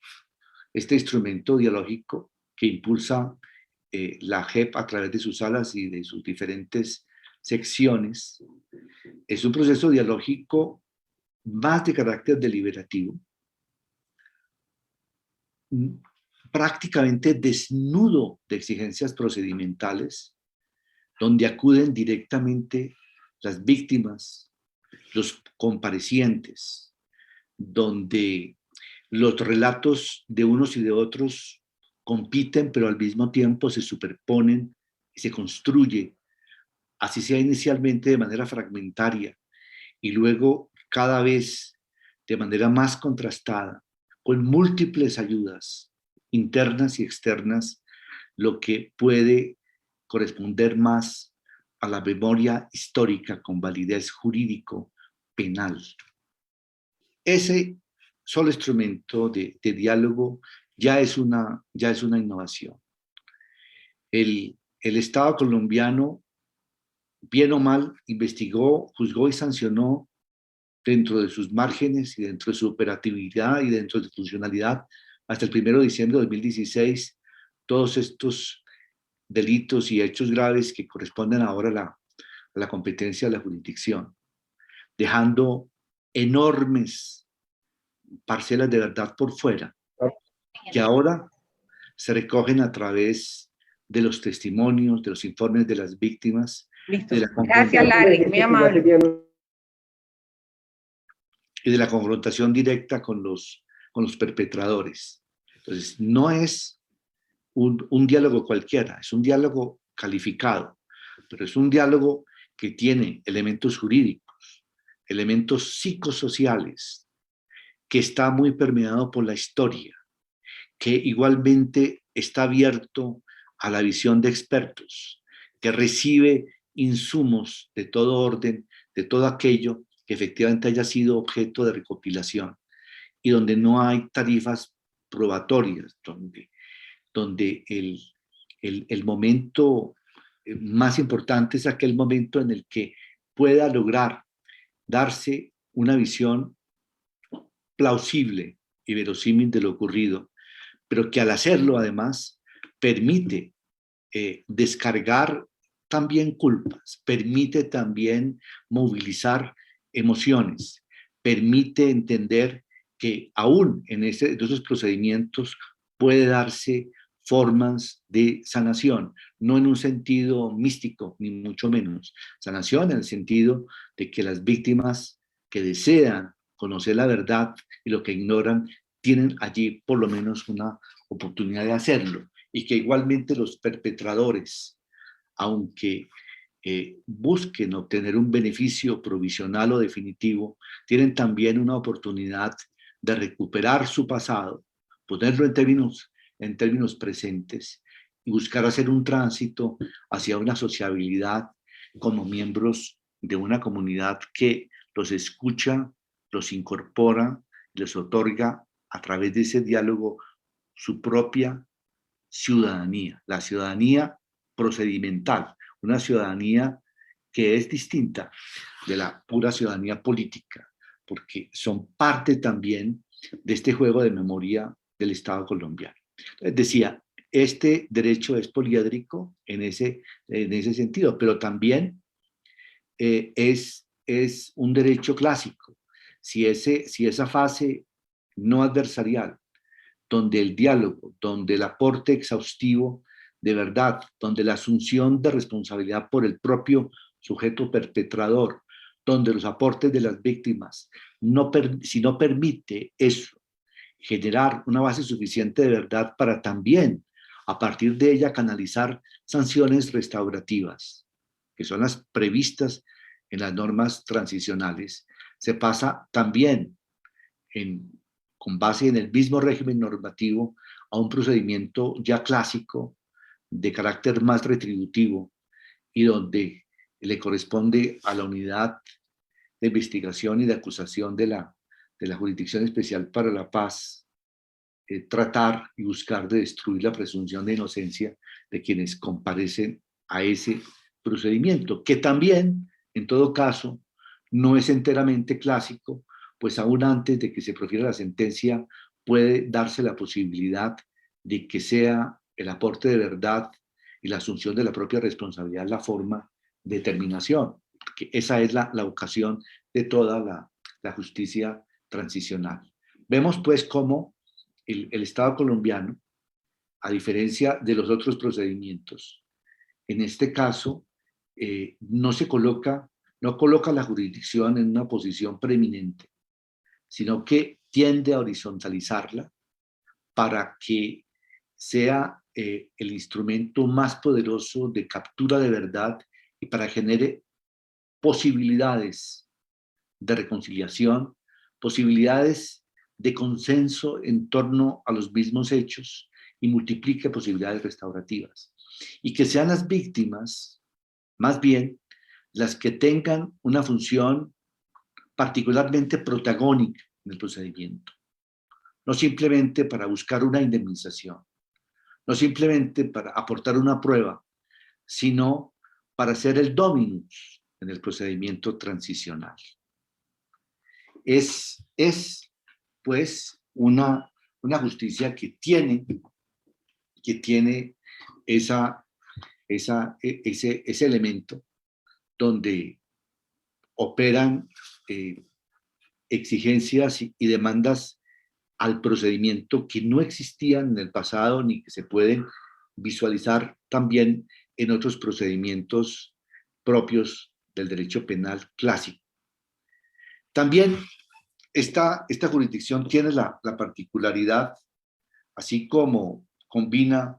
este instrumento dialógico que impulsa la JEP a través de sus salas y de sus diferentes secciones, es un proceso dialógico más de carácter deliberativo, prácticamente desnudo de exigencias procedimentales, donde acuden directamente las víctimas, los comparecientes, donde los relatos de unos y de otros compiten, pero al mismo tiempo se superponen y se construye, así sea inicialmente de manera fragmentaria, y luego cada vez de manera más contrastada, con múltiples ayudas internas y externas, lo que puede corresponder más a la memoria histórica con validez jurídico-penal. Ese solo instrumento de diálogo ya es una innovación. El Estado colombiano, bien o mal, investigó, juzgó y sancionó dentro de sus márgenes y dentro de su operatividad y dentro de su funcionalidad hasta el 1 de diciembre de 2016 todos estos delitos y hechos graves que corresponden ahora a la competencia de la jurisdicción, dejando enormes parcelas de verdad por fuera, que ahora se recogen a través de los testimonios, de los informes de las víctimas. Listo. De la Gracias, Larry, muy amable. Y de la confrontación directa con los perpetradores. Entonces, no es un diálogo cualquiera, es un diálogo calificado, pero es un diálogo que tiene elementos jurídicos, elementos psicosociales, que está muy permeado por la historia, que igualmente está abierto a la visión de expertos, que recibe insumos de todo orden, de todo aquello que efectivamente haya sido objeto de recopilación y donde no hay tarifas probatorias, donde el momento más importante es aquel momento en el que pueda lograr darse una visión plausible y verosímil de lo ocurrido, pero que al hacerlo además permite descargar también culpas, permite también movilizar emociones, permite entender que aún en esos procedimientos puede darse formas de sanación, no en un sentido místico, ni mucho menos. Sanación en el sentido de que las víctimas que desean conocer la verdad y lo que ignoran, tienen allí por lo menos una oportunidad de hacerlo, y que igualmente los perpetradores, aunque busquen obtener un beneficio provisional o definitivo, tienen también una oportunidad de recuperar su pasado, ponerlo en términos presentes y buscar hacer un tránsito hacia una sociabilidad como miembros de una comunidad que los escucha, los incorpora, les otorga a través de ese diálogo su propia ciudadanía, la ciudadanía procedimental, una ciudadanía que es distinta de la pura ciudadanía política, porque son parte también de este juego de memoria del Estado colombiano. Entonces decía, este derecho es poliédrico en ese sentido, pero también es un derecho clásico. Si esa fase no adversarial, donde el diálogo, donde el aporte exhaustivo de verdad, donde la asunción de responsabilidad por el propio sujeto perpetrador, donde los aportes de las víctimas, si no permite eso, generar una base suficiente de verdad para también, a partir de ella, canalizar sanciones restaurativas, que son las previstas en las normas transicionales, se pasa también con base en el mismo régimen normativo a un procedimiento ya clásico de carácter más retributivo y donde le corresponde a la unidad de investigación y de acusación de la Jurisdicción Especial para la Paz tratar y buscar de destruir la presunción de inocencia de quienes comparecen a ese procedimiento, que también, en todo caso, no es enteramente clásico, pues aún antes de que se profiera la sentencia puede darse la posibilidad de que sea el aporte de verdad y la asunción de la propia responsabilidad la forma de determinación, porque esa es la ocasión de toda la justicia transicional. Vemos pues cómo el Estado colombiano, a diferencia de los otros procedimientos, en este caso no coloca la jurisdicción en una posición preeminente, sino que tiende a horizontalizarla para que sea el instrumento más poderoso de captura de verdad y para que genere posibilidades de reconciliación, posibilidades de consenso en torno a los mismos hechos y multiplique posibilidades restaurativas. Y que sean las víctimas, más bien, las que tengan una función particularmente protagónica en el procedimiento. No simplemente para buscar una indemnización, no simplemente para aportar una prueba, sino para ser el dominus en el procedimiento transicional. Es pues, una justicia que tiene ese elemento donde operan exigencias y demandas al procedimiento que no existían en el pasado ni que se pueden visualizar también en otros procedimientos propios del derecho penal clásico. También esta jurisdicción tiene la particularidad, así como combina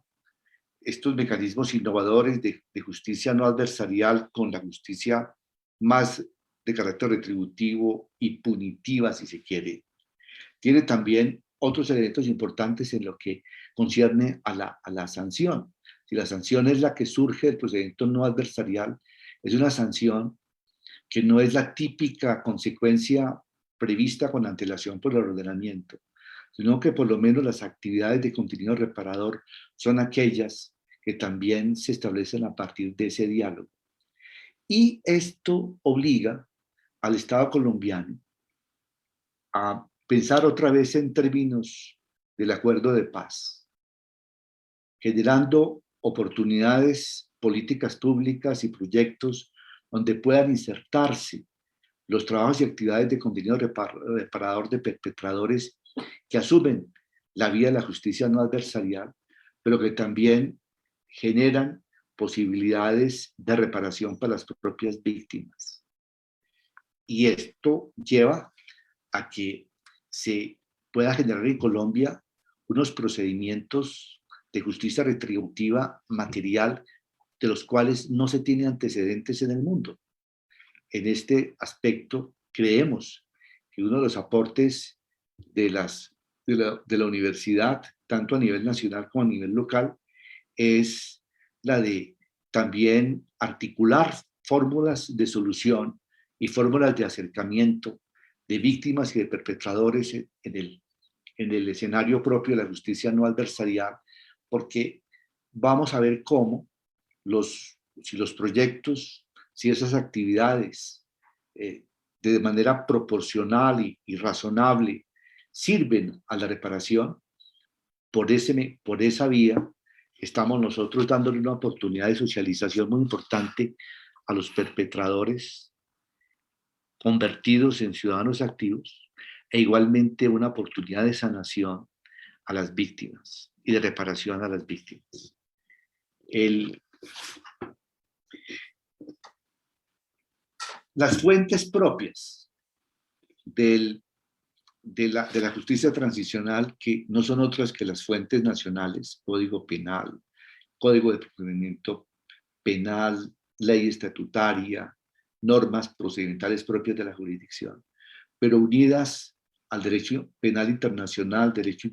estos mecanismos innovadores de justicia no adversarial con la justicia más de carácter retributivo y punitiva, si se quiere. Tiene también otros elementos importantes en lo que concierne a la sanción. Si la sanción es la que surge del procedimiento no adversarial, es una sanción que no es la típica consecuencia prevista con antelación por el ordenamiento, sino que por lo menos las actividades de contenido reparador son aquellas que también se establecen a partir de ese diálogo. Y esto obliga al Estado colombiano a pensar otra vez en términos del acuerdo de paz, generando oportunidades políticas públicas y proyectos donde puedan insertarse los trabajos y actividades de contenido reparador de perpetradores que asumen la vía de la justicia no adversarial, pero que también generan posibilidades de reparación para las propias víctimas. Y esto lleva a que se pueda generar en Colombia unos procedimientos de justicia retributiva material de los cuales no se tienen antecedentes en el mundo. En este aspecto, creemos que uno de los aportes de la universidad, tanto a nivel nacional como a nivel local, es la de también articular fórmulas de solución y fórmulas de acercamiento de víctimas y de perpetradores en el escenario propio de la justicia no adversarial, porque vamos a ver cómo si los proyectos, si esas actividades de manera proporcional y razonable sirven a la reparación, por esa vía estamos nosotros dándole una oportunidad de socialización muy importante a los perpetradores convertidos en ciudadanos activos, e igualmente una oportunidad de sanación a las víctimas y de reparación a las víctimas. Las fuentes propias de la justicia transicional, que no son otras que las fuentes nacionales, Código Penal, Código de Procedimiento Penal, ley estatutaria, normas procedimentales propias de la jurisdicción, pero unidas al derecho penal internacional, derecho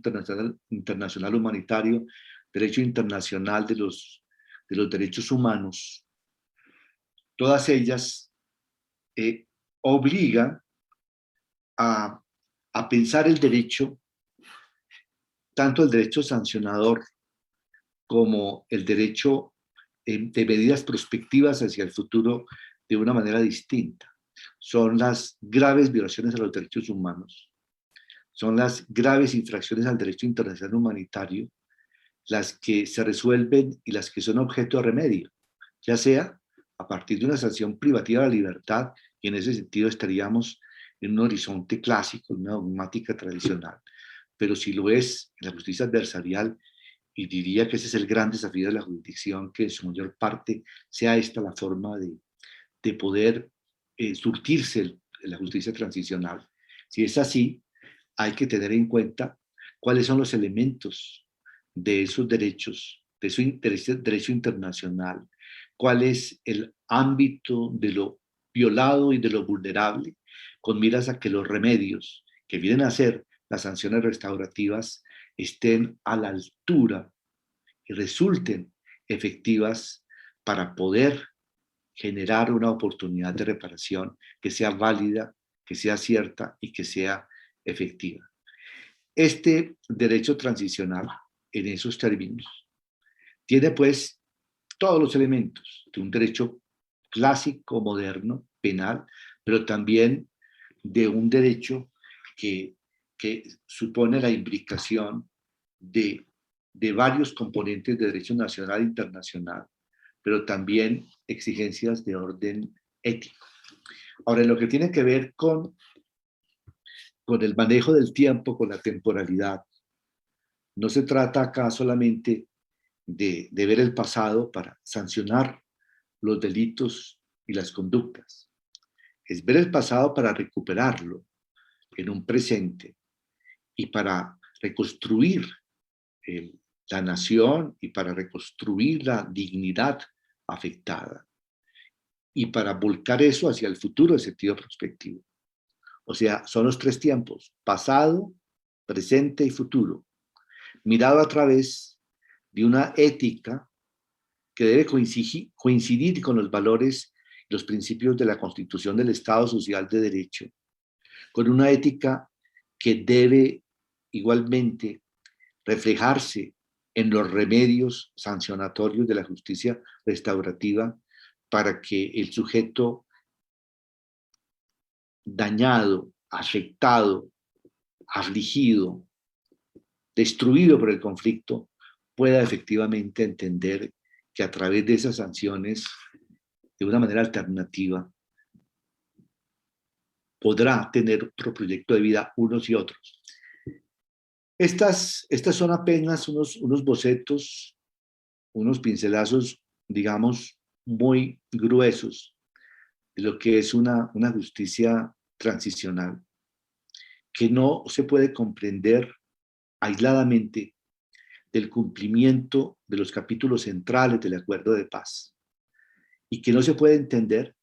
internacional humanitario, derecho internacional de los derechos humanos. Todas ellas obligan a pensar el derecho, tanto el derecho sancionador como el derecho de medidas prospectivas hacia el futuro de una manera distinta. Son las graves violaciones a los derechos humanos, son las graves infracciones al derecho internacional humanitario, las que se resuelven y las que son objeto de remedio, ya sea a partir de una sanción privativa de la libertad, y en ese sentido estaríamos en un horizonte clásico, en una dogmática tradicional, pero si lo es en la justicia adversarial, y diría que ese es el gran desafío de la jurisdicción, que en su mayor parte sea esta la forma de poder surtirse la justicia transicional. Si es así, hay que tener en cuenta cuáles son los elementos de esos derechos, de su derecho internacional, cuál es el ámbito de lo violado y de lo vulnerable, con miras a que los remedios que vienen a ser las sanciones restaurativas estén a la altura y resulten efectivas para poder generar una oportunidad de reparación que sea válida, que sea cierta y que sea efectiva. Este derecho transicional, en esos términos, tiene pues todos los elementos de un derecho clásico, moderno, penal, pero también de un derecho que supone la imbricación de varios componentes de derecho nacional e internacional, pero también exigencias de orden ético. Ahora, en lo que tiene que ver con el manejo del tiempo, con la temporalidad, no se trata acá solamente de ver el pasado para sancionar los delitos y las conductas. Es ver el pasado para recuperarlo en un presente y para reconstruir la nación y para reconstruir la dignidad afectada y para volcar eso hacia el futuro en sentido prospectivo. O sea, son los tres tiempos: pasado, presente y futuro, mirado a través de una ética que debe coincidir con los valores y los principios de la Constitución del Estado Social de Derecho, con una ética que debe igualmente reflejarse en los remedios sancionatorios de la justicia restaurativa para que el sujeto dañado, afectado, afligido, destruido por el conflicto, pueda efectivamente entender que a través de esas sanciones, de una manera alternativa, podrá tener otro proyecto de vida unos y otros. Estas son apenas unos bocetos, unos pincelazos, digamos, muy gruesos de lo que es una justicia transicional, que no se puede comprender aisladamente del cumplimiento de los capítulos centrales del acuerdo de paz, y que no se puede entender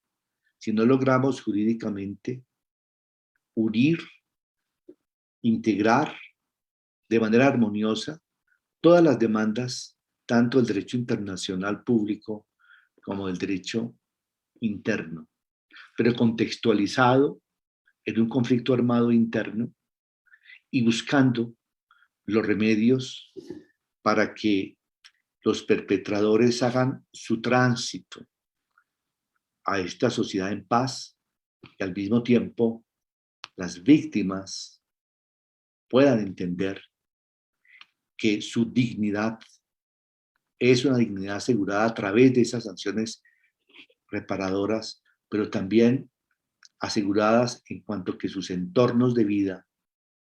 si no logramos jurídicamente unir, integrar de manera armoniosa todas las demandas, tanto del derecho internacional público como del derecho interno, pero contextualizado en un conflicto armado interno y buscando los remedios para que los perpetradores hagan su tránsito a esta sociedad en paz y al mismo tiempo las víctimas puedan entender que su dignidad es una dignidad asegurada a través de esas sanciones reparadoras, pero también aseguradas en cuanto que sus entornos de vida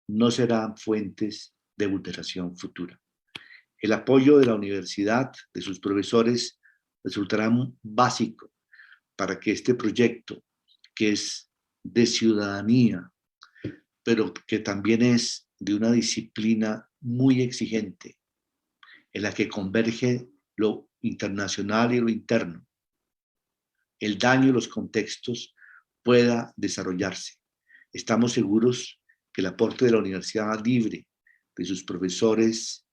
no serán fuentes de vulneración futura. El apoyo de la universidad, de sus profesores, resultará básico para que este proyecto, que es de ciudadanía, pero que también es de una disciplina muy exigente, en la que converge lo internacional y lo interno, el daño y los contextos, pueda desarrollarse. Estamos seguros que el aporte de la Universidad Libre, de sus profesores,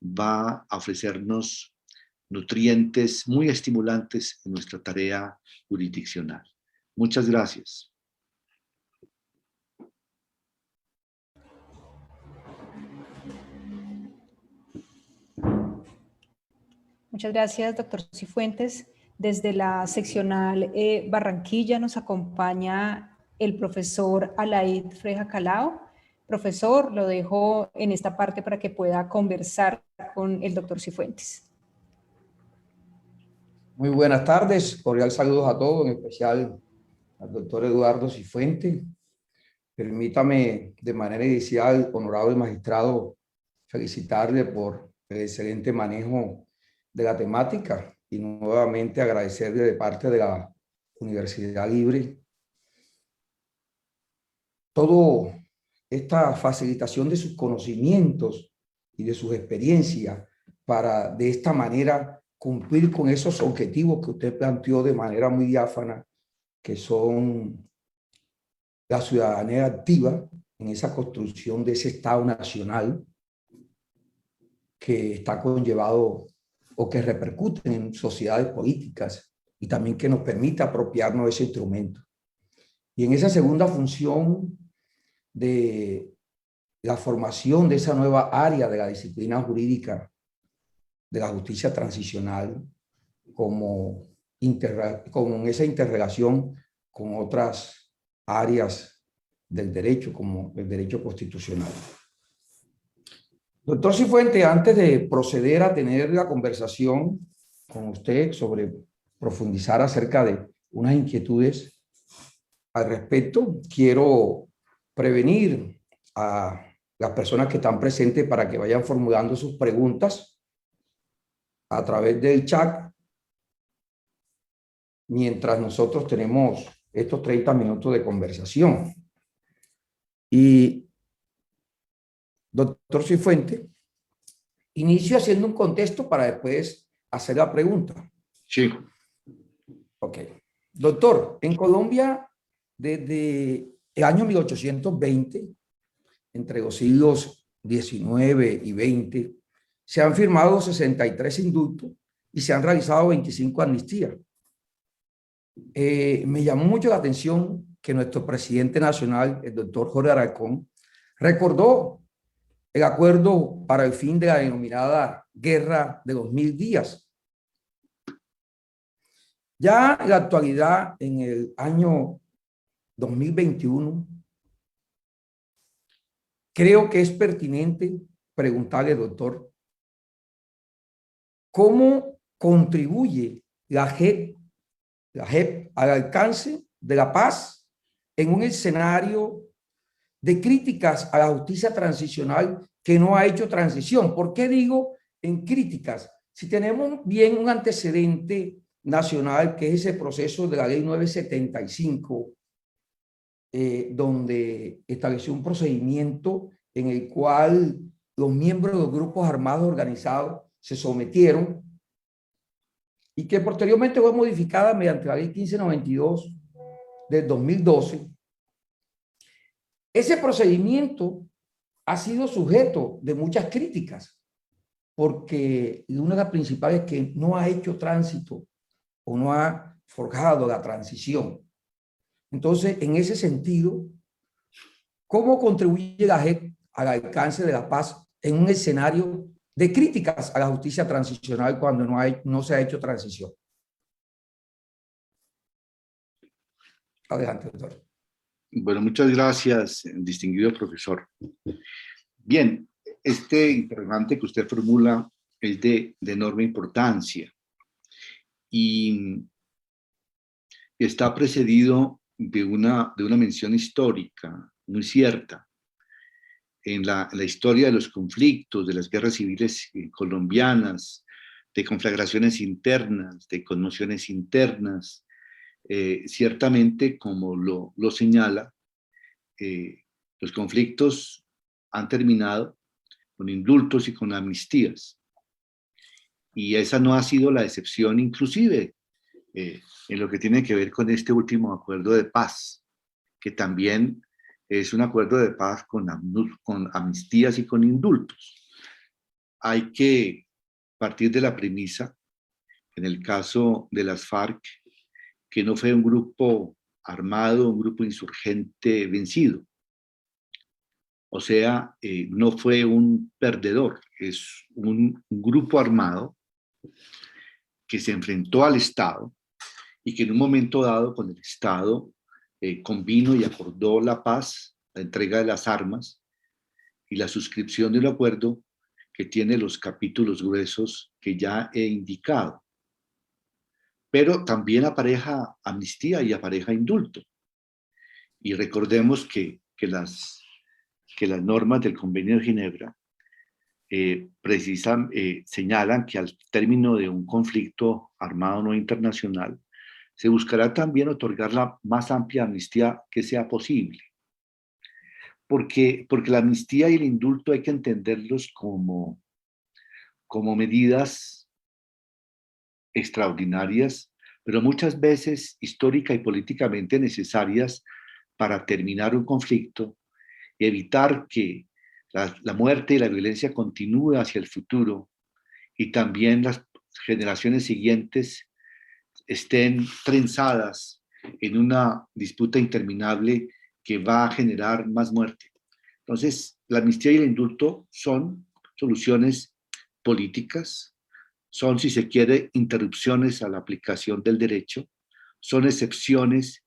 va a ofrecernos nutrientes muy estimulantes en nuestra tarea jurisdiccional. Muchas gracias. Muchas gracias, doctor Cifuentes. Desde la seccional Barranquilla nos acompaña el profesor Alaid Freja Calao. Profesor, lo dejo en esta parte para que pueda conversar con el doctor Cifuentes. Muy buenas tardes, cordial saludos a todos, en especial al doctor Eduardo Cifuentes. Permítame de manera inicial, honorable magistrado, felicitarle por el excelente manejo de la temática y nuevamente agradecerle de parte de la Universidad Libre toda esta facilitación de sus conocimientos y de sus experiencias para de esta manera cumplir con esos objetivos que usted planteó de manera muy diáfana, que son la ciudadanía activa en esa construcción de ese Estado nacional que está conllevado o que repercuten en sociedades políticas y también que nos permita apropiarnos de ese instrumento. Y en esa segunda función de la formación de esa nueva área de la disciplina jurídica de la justicia transicional, como esa interrelación con otras áreas del derecho, como el derecho constitucional. Doctor Cifuentes, antes de proceder a tener la conversación con usted sobre profundizar acerca de unas inquietudes al respecto, quiero prevenir a las personas que están presentes para que vayan formulando sus preguntas a través del chat, mientras nosotros tenemos estos 30 minutos de conversación. Y doctor Cifuentes, inicio haciendo un contexto para después hacer la pregunta. Sí. Ok. Doctor, en Colombia, desde el año 1820, entre los siglos XIX y XX, se han firmado 63 indultos y se han realizado 25 amnistías. Me llamó mucho la atención que nuestro presidente nacional, el doctor Jorge Alarcón, recordó el acuerdo para el fin de la denominada Guerra de los 1000 días. Ya en la actualidad, en el año 2021, creo que es pertinente preguntarle, doctor, ¿cómo contribuye la JEP al alcance de la paz en un escenario de críticas a la justicia transicional que no ha hecho transición. ¿Por qué digo en críticas? Si tenemos bien un antecedente nacional, que es ese proceso de la ley 975, donde estableció un procedimiento en el cual los miembros de los grupos armados organizados se sometieron y que posteriormente fue modificada mediante la ley 1592 del 2012. Ese procedimiento ha sido sujeto de muchas críticas porque una de las principales es que no ha hecho tránsito o no ha forjado la transición. Entonces, en ese sentido, ¿cómo contribuye la JEP al alcance de la paz en un escenario de críticas a la justicia transicional cuando no se ha hecho transición? Adelante, doctor. Bueno, muchas gracias, distinguido profesor. Bien, este interrogante que usted formula es de enorme importancia y está precedido de una mención histórica muy cierta. En la historia de los conflictos, de las guerras civiles colombianas, de conflagraciones internas, de conmociones internas, ciertamente, como lo señala, los conflictos han terminado con indultos y con amnistías. Y esa no ha sido la excepción, inclusive en lo que tiene que ver con este último acuerdo de paz, que también es un acuerdo de paz con amnistías y con indultos. Hay que partir de la premisa, en el caso de las FARC, que no fue un grupo armado, un grupo insurgente vencido. O sea, no fue un perdedor, es un grupo armado que se enfrentó al Estado y que en un momento dado con el Estado convino y acordó la paz, la entrega de las armas y la suscripción de un acuerdo que tiene los capítulos gruesos que ya he indicado. Pero también apareja amnistía y apareja indulto. Y recordemos que las normas del Convenio de Ginebra señalan que al término de un conflicto armado no internacional, se buscará también otorgar la más amplia amnistía que sea posible. Porque la amnistía y el indulto hay que entenderlos como medidas extraordinarias, pero muchas veces histórica y políticamente necesarias para terminar un conflicto y evitar que la muerte y la violencia continúe hacia el futuro y también las generaciones siguientes estén trenzadas en una disputa interminable que va a generar más muerte. Entonces, la amnistía y el indulto son soluciones políticas, son, si se quiere, interrupciones a la aplicación del derecho, son excepciones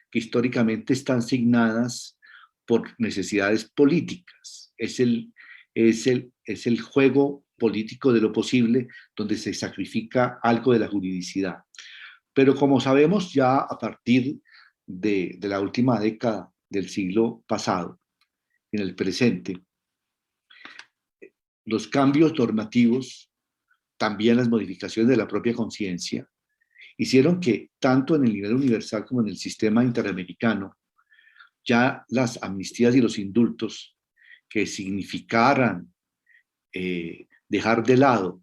que históricamente están signadas por necesidades políticas. Es el juego político de lo posible donde se sacrifica algo de la juridicidad. Pero como sabemos ya a partir de la última década del siglo pasado, en el presente, los cambios normativos, también las modificaciones de la propia conciencia, hicieron que tanto en el nivel universal como en el sistema interamericano, ya las amnistías y los indultos que significaran dejar de lado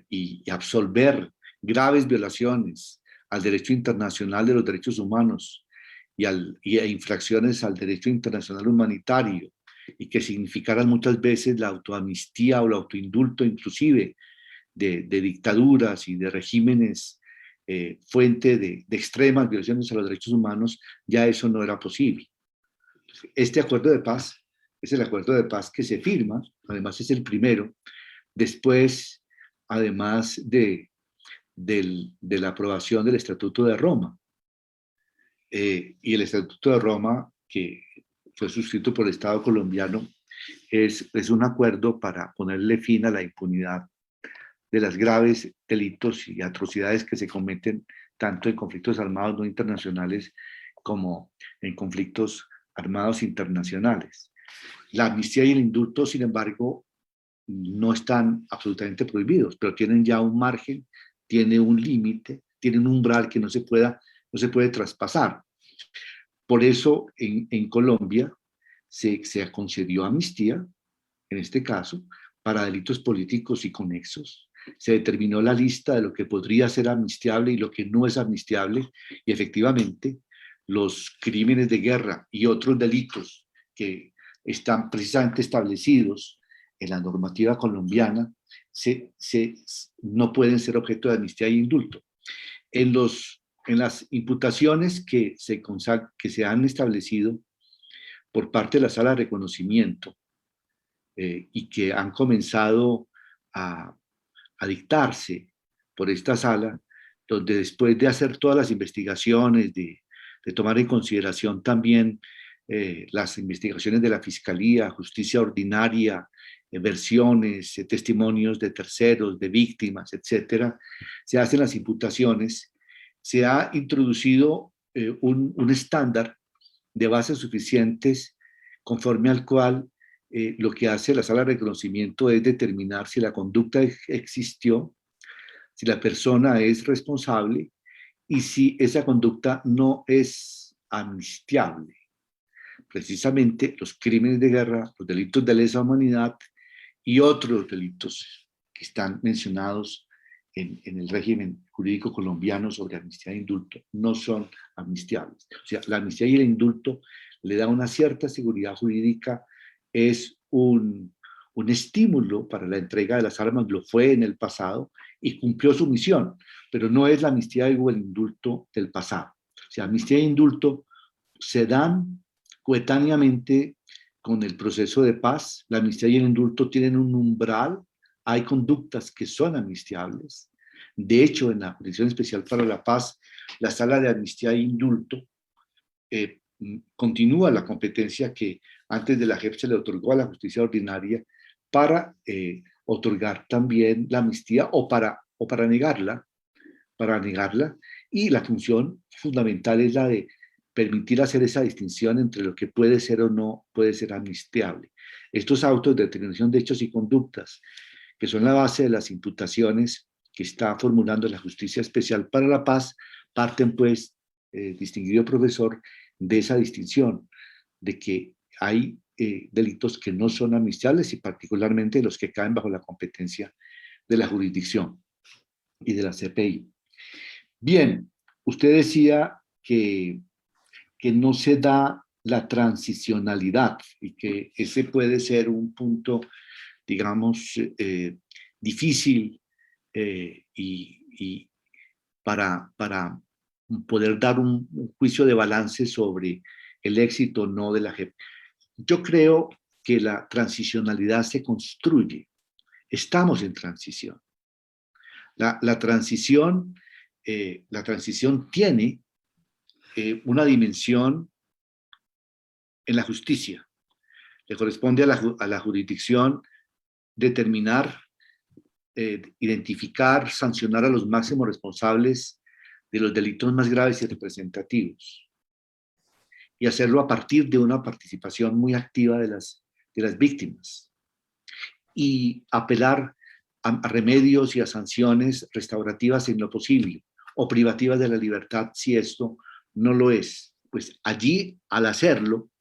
y absolver graves violaciones al derecho internacional de los derechos humanos y a infracciones al derecho internacional humanitario, y que significaran muchas veces la autoamnistía o el autoindulto inclusive de dictaduras y de regímenes fuente de extremas violaciones a los derechos humanos, ya eso no era posible. Este acuerdo de paz es el acuerdo de paz que se firma, además es el primero, después, además de la aprobación del Estatuto de Roma. Y el Estatuto de Roma, que fue suscrito por el Estado colombiano, es un acuerdo para ponerle fin a la impunidad de las graves delitos y atrocidades que se cometen tanto en conflictos armados no internacionales como en conflictos armados internacionales. La amnistía y el indulto, sin embargo, no están absolutamente prohibidos, pero tienen ya un margen, tiene un límite, tienen un umbral que no se puede traspasar. Por eso en Colombia se concedió amnistía, en este caso, para delitos políticos y conexos. Se determinó la lista de lo que podría ser amnistiable y lo que no es amnistiable, y efectivamente los crímenes de guerra y otros delitos que están precisamente establecidos en la normativa colombiana no pueden ser objeto de amnistía y indulto. En las imputaciones que se han establecido por parte de la Sala de Reconocimiento y que han comenzado a dictarse por esta sala, donde después de hacer todas las investigaciones, de tomar en consideración también las investigaciones de la Fiscalía, Justicia Ordinaria, versiones, testimonios de terceros, de víctimas, etcétera, se hacen las imputaciones, se ha introducido un estándar de bases suficientes conforme al cual lo que hace la Sala de Reconocimiento es determinar si la conducta existió, si la persona es responsable y si esa conducta no es amnistiable. Precisamente los crímenes de guerra, los delitos de lesa humanidad y otros delitos que están mencionados en el régimen jurídico colombiano sobre amnistía e indulto no son amnistiables. O sea, la amnistía y el indulto le da una cierta seguridad jurídica, es un estímulo para la entrega de las armas, lo fue en el pasado y cumplió su misión, pero no es la amnistía o el indulto del pasado. O sea, amnistía e indulto se dan coetáneamente con el proceso de paz. La amnistía y el indulto tienen un umbral, hay conductas que son amnistiables. De hecho, en la Jurisdicción Especial para la Paz, la Sala de Amnistía e Indulto continúa la competencia que antes de la JEP se le otorgó a la Justicia Ordinaria para otorgar también la amnistía o para negarla, y la función fundamental es la de permitir hacer esa distinción entre lo que puede ser o no puede ser amnistiable. Estos autos de determinación de hechos y conductas, que son la base de las imputaciones que está formulando la Justicia Especial para la Paz, parten pues, distinguido profesor, de esa distinción, de que hay delitos que no son amnistiables y particularmente los que caen bajo la competencia de la jurisdicción y de la CPI. Bien, usted decía que no se da la transicionalidad y que ese puede ser un punto, digamos, difícil y para poder dar un juicio de balance sobre el éxito o no de la JEP. Yo creo que la transicionalidad se construye. Estamos en transición. La transición tiene una dimensión en la justicia. Le corresponde a la jurisdicción determinar, identificar, sancionar a los máximos responsables de los delitos más graves y representativos, y hacerlo a partir de una participación muy activa de las víctimas, y apelar a remedios y a sanciones restaurativas en lo posible, o privativas de la libertad si esto no lo es. Pues allí, al hacerlo,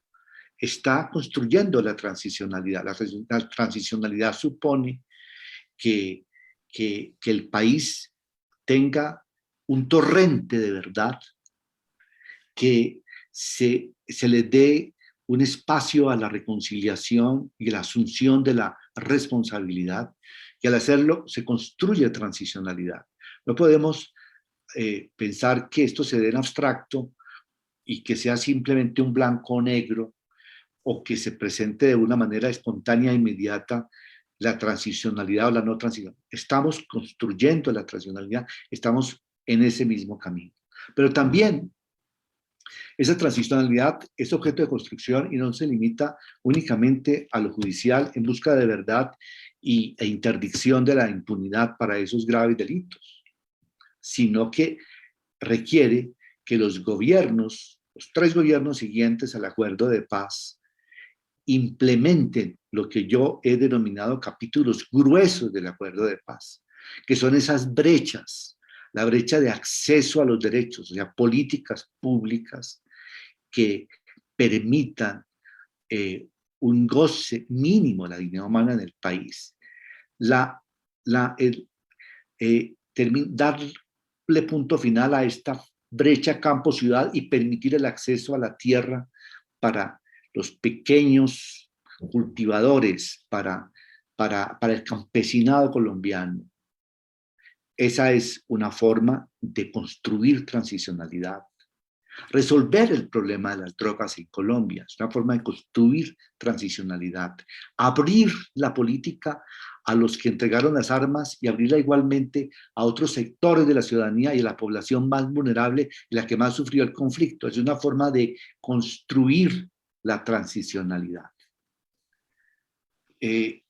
está construyendo la transicionalidad. La transicionalidad supone que el país tenga un torrente de verdad, que se le dé un espacio a la reconciliación y la asunción de la responsabilidad, y al hacerlo se construye transicionalidad. No podemos pensar que esto se dé en abstracto y que sea simplemente un blanco o negro, o que se presente de una manera espontánea e inmediata la transicionalidad o la no transicionalidad. Estamos construyendo la transicionalidad, estamos en ese mismo camino. Pero también esa transicionalidad es objeto de construcción y no se limita únicamente a lo judicial en busca de verdad e interdicción de la impunidad para esos graves delitos, sino que requiere que los gobiernos los 3 gobiernos siguientes al acuerdo de paz implementen lo que yo he denominado capítulos gruesos del acuerdo de paz, que son esas brechas, la brecha de acceso a los derechos, o sea, políticas públicas que permitan un goce mínimo de la dignidad humana en el país. Darle punto final a esta brecha campo-ciudad y permitir el acceso a la tierra para los pequeños cultivadores, para el campesinado colombiano. Esa es una forma de construir transicionalidad. Resolver el problema de las drogas en Colombia es una forma de construir transicionalidad. Abrir la política a los que entregaron las armas y abrirla igualmente a otros sectores de la ciudadanía y a la población más vulnerable y la que más sufrió el conflicto. Es una forma de construir la transicionalidad. El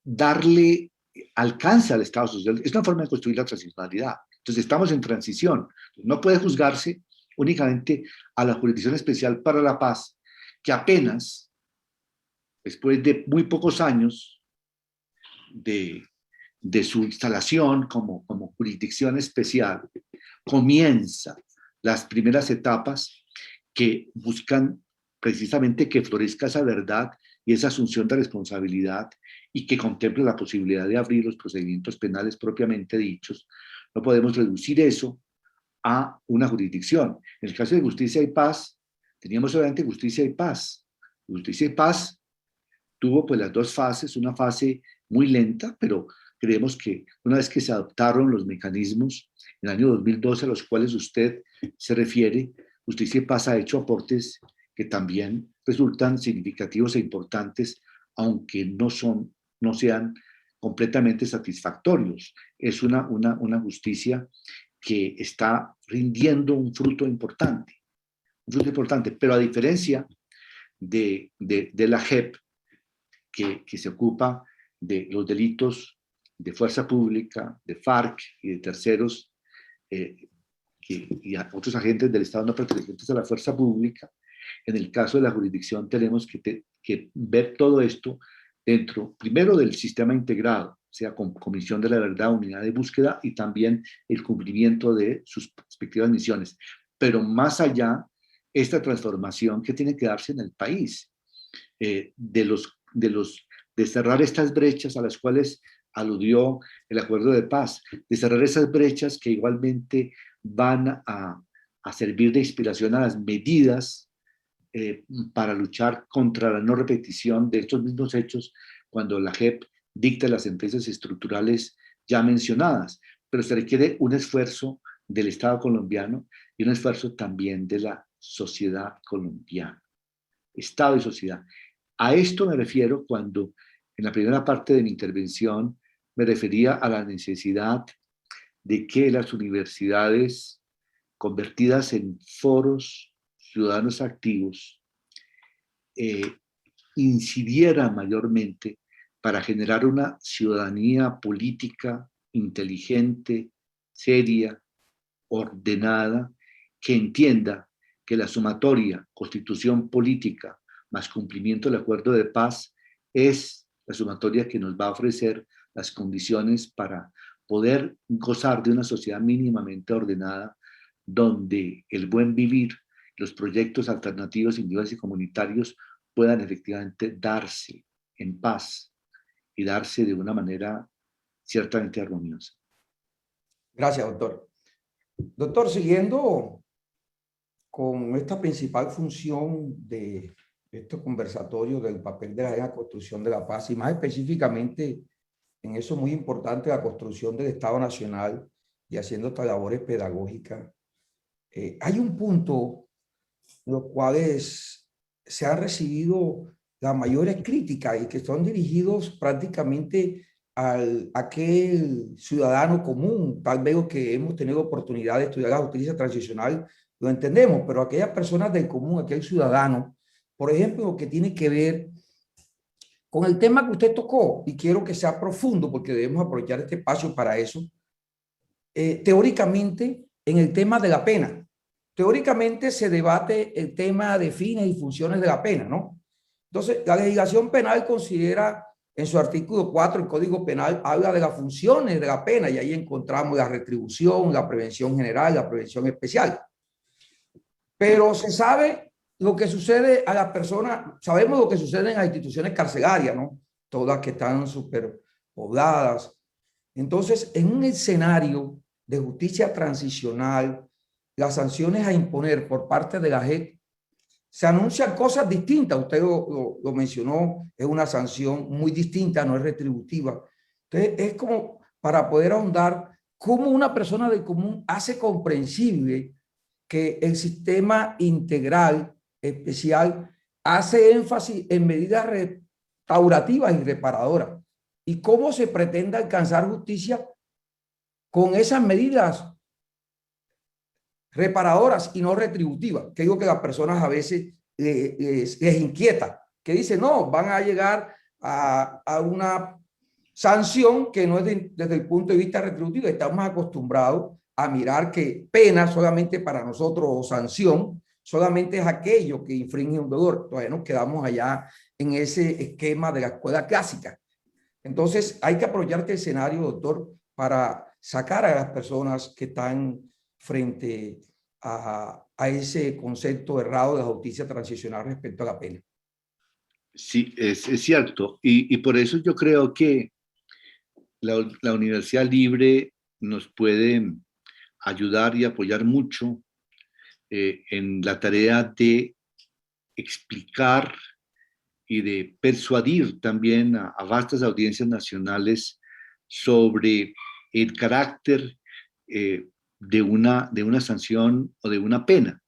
darle alcance al Estado social es una forma de construir la transicionalidad. Entonces estamos en transición. No puede juzgarse únicamente a la Jurisdicción Especial para la Paz, que apenas, después de muy pocos años de su instalación como jurisdicción especial, comienza las primeras etapas que buscan precisamente que florezca esa verdad y esa asunción de responsabilidad y que contemple la posibilidad de abrir los procedimientos penales propiamente dichos. No podemos reducir eso a una jurisdicción. En el caso de Justicia y Paz, teníamos solamente Justicia y Paz. Justicia y Paz tuvo pues las 2 fases, una fase muy lenta, pero creemos que una vez que se adoptaron los mecanismos en el año 2012 a los cuales usted se refiere, Justicia y Paz ha hecho aportes que también resultan significativos e importantes, aunque no sean completamente satisfactorios. Es una justicia que está rindiendo un fruto importante, pero a diferencia de la JEP, que se ocupa de los delitos de fuerza pública, de FARC y de terceros, y a otros agentes del Estado no pertenecientes a la fuerza pública, en el caso de la jurisdicción tenemos que ver todo esto dentro, primero, del sistema integrado, o sea, con Comisión de la Verdad, Unidad de Búsqueda y también el cumplimiento de sus respectivas misiones. Pero más allá, esta transformación que tiene que darse en el país, de cerrar estas brechas a las cuales aludió el acuerdo de paz, de cerrar esas brechas que igualmente van a servir de inspiración a las medidas para luchar contra la no repetición de estos mismos hechos cuando la JEP dicta las sentencias estructurales ya mencionadas. Pero se requiere un esfuerzo del Estado colombiano y un esfuerzo también de la sociedad colombiana. Estado y sociedad. A esto me refiero cuando en la primera parte de mi intervención me refería a la necesidad de que las universidades convertidas en foros ciudadanos activos incidieran mayormente para generar una ciudadanía política inteligente, seria, ordenada, que entienda que la sumatoria constitución política más cumplimiento del acuerdo de paz es la sumatoria que nos va a ofrecer las condiciones para poder gozar de una sociedad mínimamente ordenada donde el buen vivir, los proyectos alternativos individuales y comunitarios puedan efectivamente darse en paz y darse de una manera ciertamente armoniosa. Gracias, doctor. Doctor, siguiendo con esta principal función de este conversatorio del papel de la construcción de la paz y más específicamente en eso muy importante, la construcción del Estado Nacional y haciendo estas labores pedagógicas, hay un punto en los cuales se han recibido las mayores críticas y que son dirigidos prácticamente a aquel ciudadano común. Tal vez los que hemos tenido oportunidad de estudiar la justicia transicional lo entendemos, pero aquellas personas del común, aquel ciudadano, por ejemplo, lo que tiene que ver con el tema que usted tocó, y quiero que sea profundo porque debemos aprovechar este espacio para eso, teóricamente en el tema de la pena. teóricamente se debate el tema de fines y funciones de la pena, ¿no? Entonces, la legislación penal considera, en su artículo 4, el Código Penal habla de las funciones de la pena y ahí encontramos la retribución, la prevención general, la prevención especial. Pero se sabe lo que sucede a las personas, sabemos lo que sucede en las instituciones carcelarias, ¿no? Todas que están superpobladas. Entonces, en un escenario de justicia transicional, las sanciones a imponer por parte de la JEP, se anuncian cosas distintas. Usted lo mencionó, es una sanción muy distinta, no es retributiva. Entonces, es como para poder ahondar cómo una persona del común hace comprensible que el sistema integral especial hace énfasis en medidas restaurativas y reparadoras. ¿Y cómo se pretende alcanzar justicia con esas medidas reparadoras y no retributivas? Que digo que las personas a veces les inquieta, que dicen, no, van a llegar a una sanción que no es desde el punto de vista retributivo. Estamos acostumbrados a mirar que pena solamente para nosotros o sanción solamente es aquello que infringe un deudor. Todavía nos quedamos allá en ese esquema de la escuela clásica. Entonces hay que aprovechar este escenario, doctor, para sacar a las personas que están frente a ese concepto errado de la justicia transicional respecto a la pena. Sí, es cierto. Y por eso yo creo que la Universidad Libre nos puede ayudar y apoyar mucho en la tarea de explicar y de persuadir también a vastas audiencias nacionales sobre el carácter de una sanción o de una pena.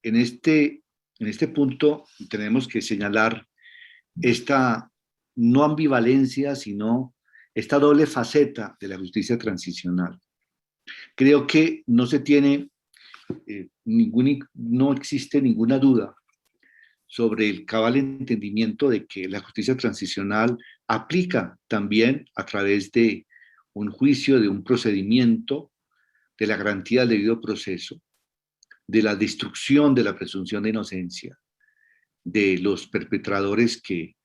En este punto tenemos que señalar esta no ambivalencia, sino esta doble faceta de la justicia transicional. Creo que no se tiene no existe ninguna duda sobre el cabal entendimiento de que la justicia transicional aplica también a través de un juicio, de un procedimiento, de la garantía del debido proceso, de la destrucción de la presunción de inocencia, de los perpetradores que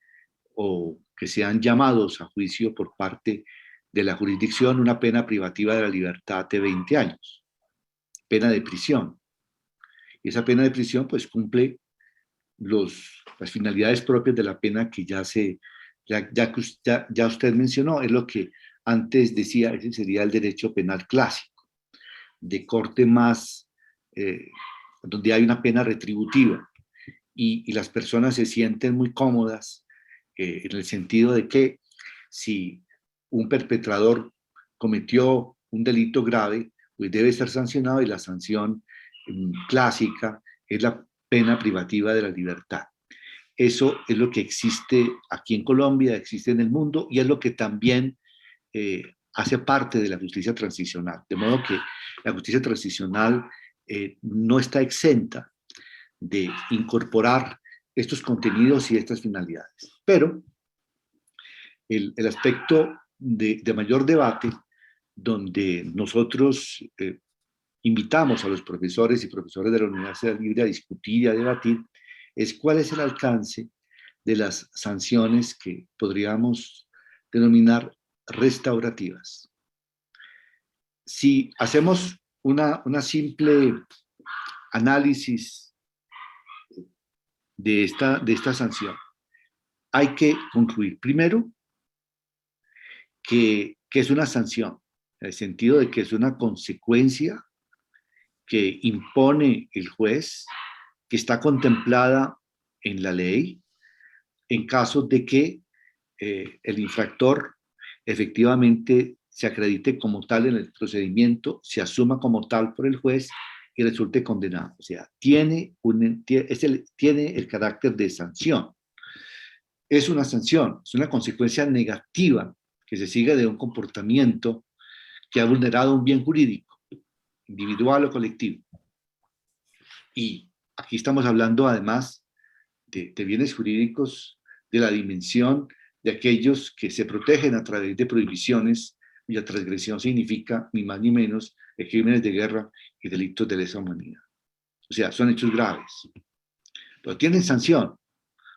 sean llamados a juicio por parte de la jurisdicción, una pena privativa de la libertad de 20 años, pena de prisión. Y esa pena de prisión pues cumple las finalidades propias de la pena que ya usted mencionó, es lo que antes decía, ese sería el derecho penal clásico, de corte más, donde hay una pena retributiva y las personas se sienten muy cómodas en el sentido de que si un perpetrador cometió un delito grave, pues debe ser sancionado y la sanción clásica es la pena privativa de la libertad. Eso es lo que existe aquí en Colombia, existe en el mundo y es lo que también hace parte de la justicia transicional. De modo que la justicia transicional no está exenta de incorporar estos contenidos y estas finalidades. Pero el aspecto de mayor debate, donde nosotros invitamos a los profesores y profesores de la Universidad Libre a discutir y a debatir, es cuál es el alcance de las sanciones que podríamos denominar restaurativas. Si hacemos una simple análisis de esta sanción, hay que concluir primero que es una sanción, en el sentido de que es una consecuencia que impone el juez, que está contemplada en la ley, en caso de que el infractor efectivamente se acredite como tal en el procedimiento, se asuma como tal por el juez y resulte condenado. O sea, tiene el carácter de sanción. Es una sanción, es una consecuencia negativa que se sigue de un comportamiento que ha vulnerado un bien jurídico, individual o colectivo. Y aquí estamos hablando además de bienes jurídicos de la dimensión de aquellos que se protegen a través de prohibiciones cuya transgresión significa ni más ni menos crímenes de guerra y delitos de lesa humanidad. O sea, son hechos graves. Pero tienen sanción,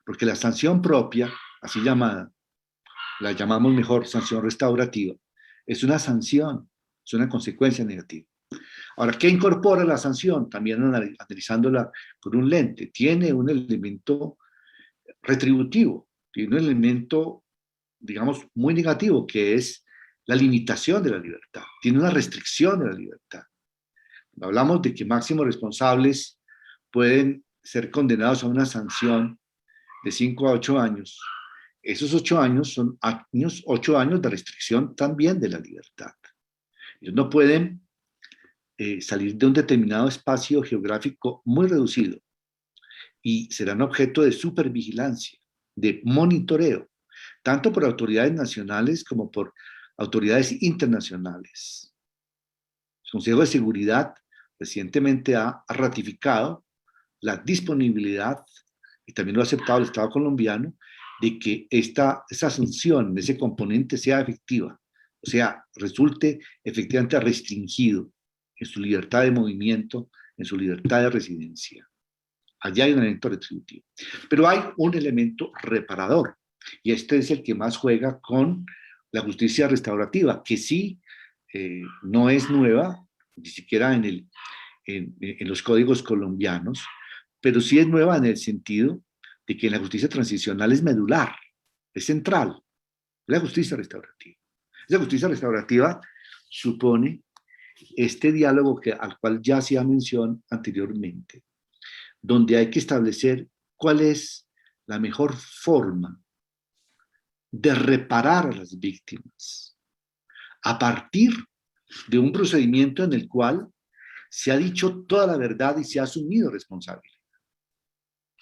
porque la sanción propia, así llamada, la llamamos mejor sanción restaurativa, es una sanción, es una consecuencia negativa. Ahora, ¿qué incorpora la sanción? También analizándola con un lente, tiene un elemento retributivo, tiene un elemento, digamos, muy negativo, que es la limitación de la libertad, tiene una restricción de la libertad. Hablamos de que máximos responsables pueden ser condenados a una sanción de 5 a 8 años. Esos 8 años son 8 años de restricción también de la libertad. Ellos no pueden salir de un determinado espacio geográfico muy reducido y serán objeto de supervigilancia, de monitoreo, tanto por autoridades nacionales como por autoridades internacionales. El Consejo de Seguridad recientemente ha ratificado la disponibilidad, y también lo ha aceptado el Estado colombiano, de que esa sanción, ese componente sea efectiva, o sea, resulte efectivamente restringido en su libertad de movimiento, en su libertad de residencia. Allá hay un elemento retributivo. Pero hay un elemento reparador, y este es el que más juega con la justicia restaurativa, que sí no es nueva, ni siquiera en los códigos colombianos, pero sí es nueva en el sentido de que la justicia transicional es medular, es central, la justicia restaurativa. Esa justicia restaurativa supone este diálogo al cual ya hacía mención anteriormente, donde hay que establecer cuál es la mejor forma de reparar a las víctimas a partir de un procedimiento en el cual se ha dicho toda la verdad y se ha asumido responsabilidad.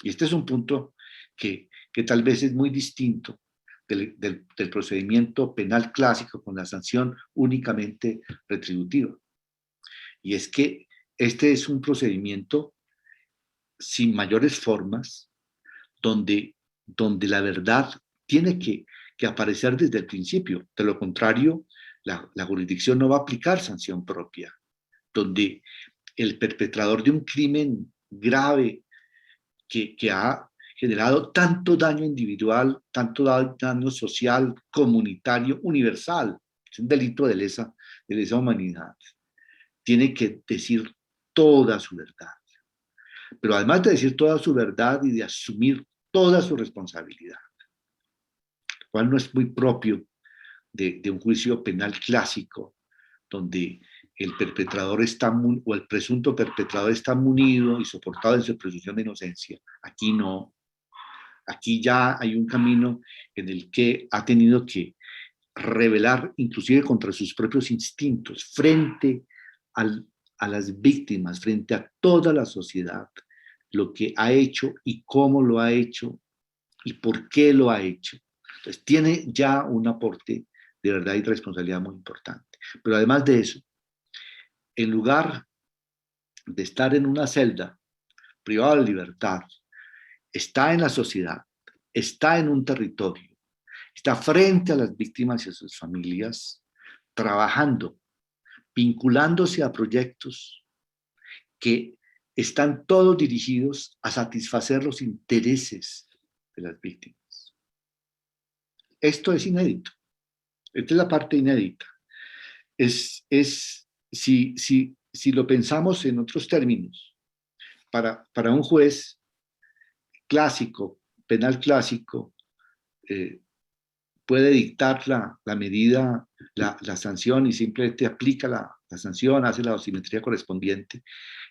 Y este es un punto que tal vez es muy distinto del procedimiento penal clásico con la sanción únicamente retributiva. Y es que este es un procedimiento sin mayores formas, donde la verdad tiene que aparecer desde el principio. De lo contrario, la jurisdicción no va a aplicar sanción propia, donde el perpetrador de un crimen grave que ha generado tanto daño individual, tanto daño social, comunitario, universal, es un delito de lesa humanidad, tiene que decir toda su verdad. Pero además de decir toda su verdad y de asumir toda su responsabilidad, lo cual no es muy propio de un juicio penal clásico, donde el perpetrador o el presunto perpetrador está munido y soportado en su presunción de inocencia. Aquí no. Aquí ya hay un camino en el que ha tenido que revelar, inclusive contra sus propios instintos, frente a las víctimas, frente a toda la sociedad, lo que ha hecho y cómo lo ha hecho y por qué lo ha hecho. Entonces tiene ya un aporte de verdad y responsabilidad muy importante. Pero además de eso, en lugar de estar en una celda privado de libertad, está en la sociedad, está en un territorio, está frente a las víctimas y a sus familias, trabajando, vinculándose a proyectos que están todos dirigidos a satisfacer los intereses de las víctimas. Esto es inédito. Esta es la parte inédita. Si lo pensamos en otros términos, para un juez clásico, penal clásico, puede dictar la medida, la sanción y simplemente aplica la sanción, hace la dosimetría correspondiente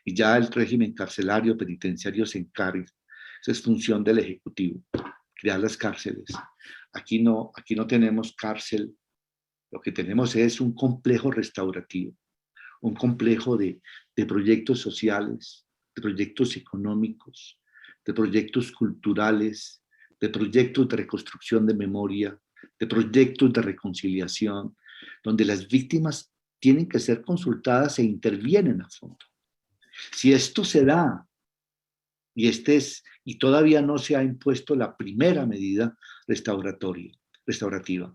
y ya el régimen carcelario penitenciario se encarga. Esa es función del Ejecutivo, crear las cárceles. Aquí no tenemos cárcel, lo que tenemos es un complejo restaurativo, un complejo de proyectos sociales, de proyectos económicos, de proyectos culturales, de proyectos de reconstrucción de memoria, de proyectos de reconciliación, donde las víctimas tienen que ser consultadas e intervienen a fondo. Si esto se da, y todavía no se ha impuesto la primera medida restaurativa,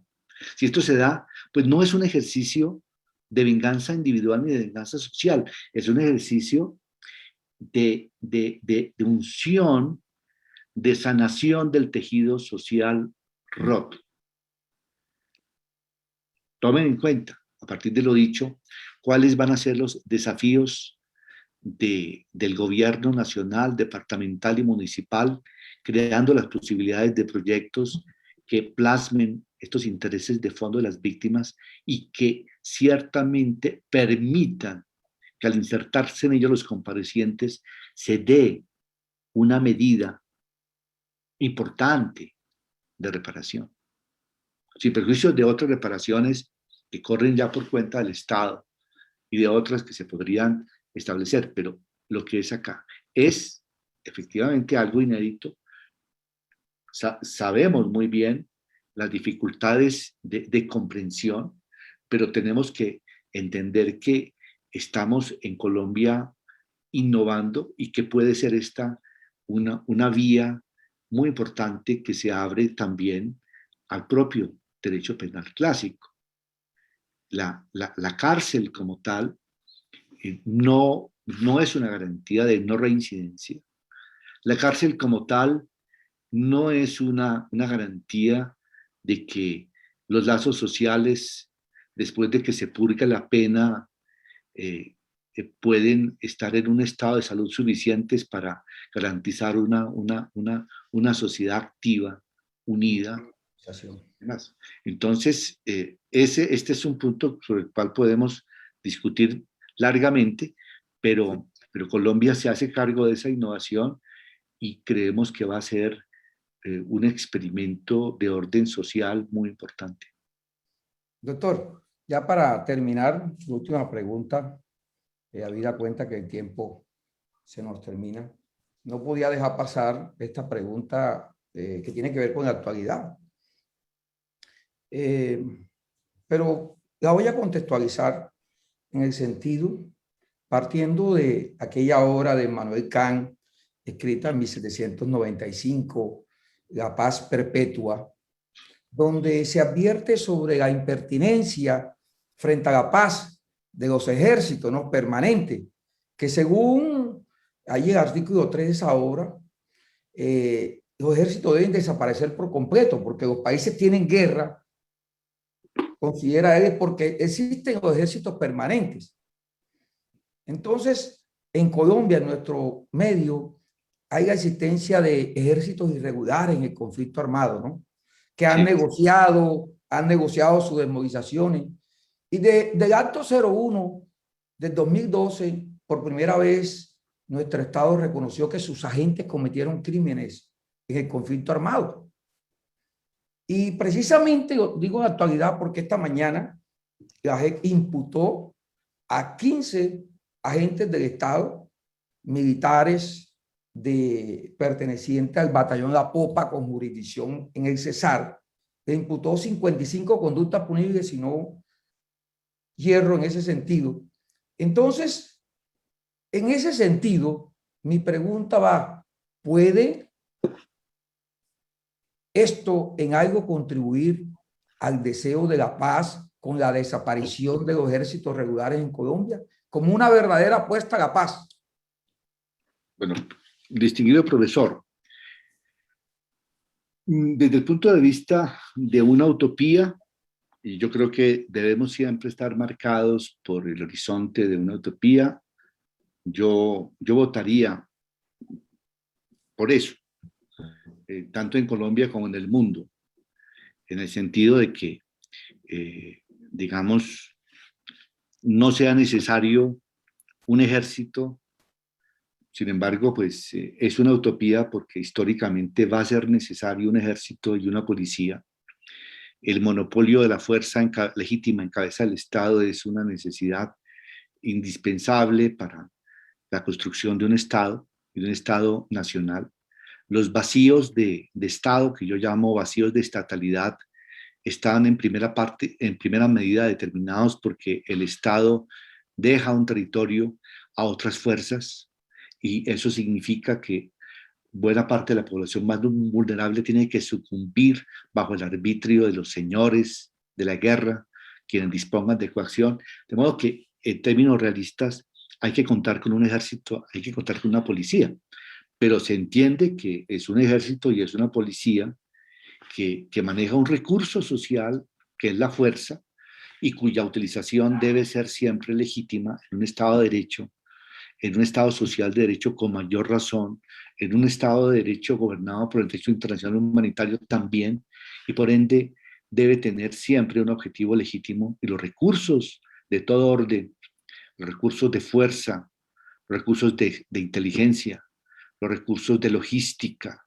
Si esto se da, pues no es un ejercicio de venganza individual ni de venganza social, es un ejercicio de unción, de sanación del tejido social roto. Tomen en cuenta, a partir de lo dicho, cuáles van a ser los desafíos del gobierno nacional, departamental y municipal, creando las posibilidades de proyectos que plasmen estos intereses de fondo de las víctimas y que ciertamente permitan que al insertarse en ellos los comparecientes se dé una medida importante de reparación, sin perjuicio de otras reparaciones que corren ya por cuenta del Estado y de otras que se podrían establecer, pero lo que es acá es efectivamente algo inédito. Sabemos muy bien las dificultades de comprensión, pero tenemos que entender que estamos en Colombia innovando y que puede ser esta una vía muy importante que se abre también al propio derecho penal clásico. La cárcel como tal no es una garantía de no reincidencia. La cárcel como tal no es una garantía de que los lazos sociales, después de que se purga la pena, pueden estar en un estado de salud suficientes para garantizar una sociedad activa, unida. Entonces, este es un punto sobre el cual podemos discutir largamente, pero Colombia se hace cargo de esa innovación y creemos que va a ser un experimento de orden social muy importante. Doctor, ya para terminar, su última pregunta, habida cuenta que el tiempo se nos termina, no podía dejar pasar esta pregunta que tiene que ver con la actualidad. Pero la voy a contextualizar en el sentido, partiendo de aquella obra de Manuel Kant, escrita en 1795, La paz perpetua, donde se advierte sobre la impertinencia frente a la paz de los ejércitos, ¿no?, permanentes, que según ahí el artículo 3 de esa obra, los ejércitos deben desaparecer por completo, porque los países tienen guerra, considera él, porque existen los ejércitos permanentes. Entonces, en Colombia, en nuestro medio, hay la existencia de ejércitos irregulares en el conflicto armado, ¿no?, que han negociado sus desmovilizaciones. Y del acto 01 del 2012, por primera vez, nuestro Estado reconoció que sus agentes cometieron crímenes en el conflicto armado. Y precisamente lo digo en la actualidad porque esta mañana la JEP imputó a 15 agentes del Estado, militares pertenecientes al batallón La Popa con jurisdicción en el Cesar. Le imputó 55 conductas punibles, si no hierro en ese sentido. Entonces, en ese sentido, mi pregunta va, ¿puede esto en algo contribuir al deseo de la paz con la desaparición de los ejércitos regulares en Colombia, como una verdadera apuesta a la paz? Bueno, distinguido profesor, desde el punto de vista de una utopía, y yo creo que debemos siempre estar marcados por el horizonte de una utopía, yo votaría por eso, tanto en Colombia como en el mundo, en el sentido de que, digamos, no sea necesario un ejército. Sin embargo, pues es una utopía porque históricamente va a ser necesario un ejército y una policía. El monopolio de la fuerza legítima en cabeza del Estado es una necesidad indispensable para la construcción de un Estado y de un Estado nacional. Los vacíos de Estado, que yo llamo vacíos de estatalidad, están en primera medida determinados porque el Estado deja un territorio a otras fuerzas, y eso significa que buena parte de la población más vulnerable tiene que sucumbir bajo el arbitrio de los señores de la guerra, quienes dispongan de coacción, de modo que en términos realistas hay que contar con un ejército, hay que contar con una policía, pero se entiende que es un ejército y es una policía que maneja un recurso social que es la fuerza y cuya utilización debe ser siempre legítima en un Estado de Derecho, en un Estado social de derecho con mayor razón, en un Estado de Derecho gobernado por el derecho internacional humanitario también, y por ende debe tener siempre un objetivo legítimo, y los recursos de todo orden, los recursos de fuerza, los recursos de inteligencia, los recursos de logística,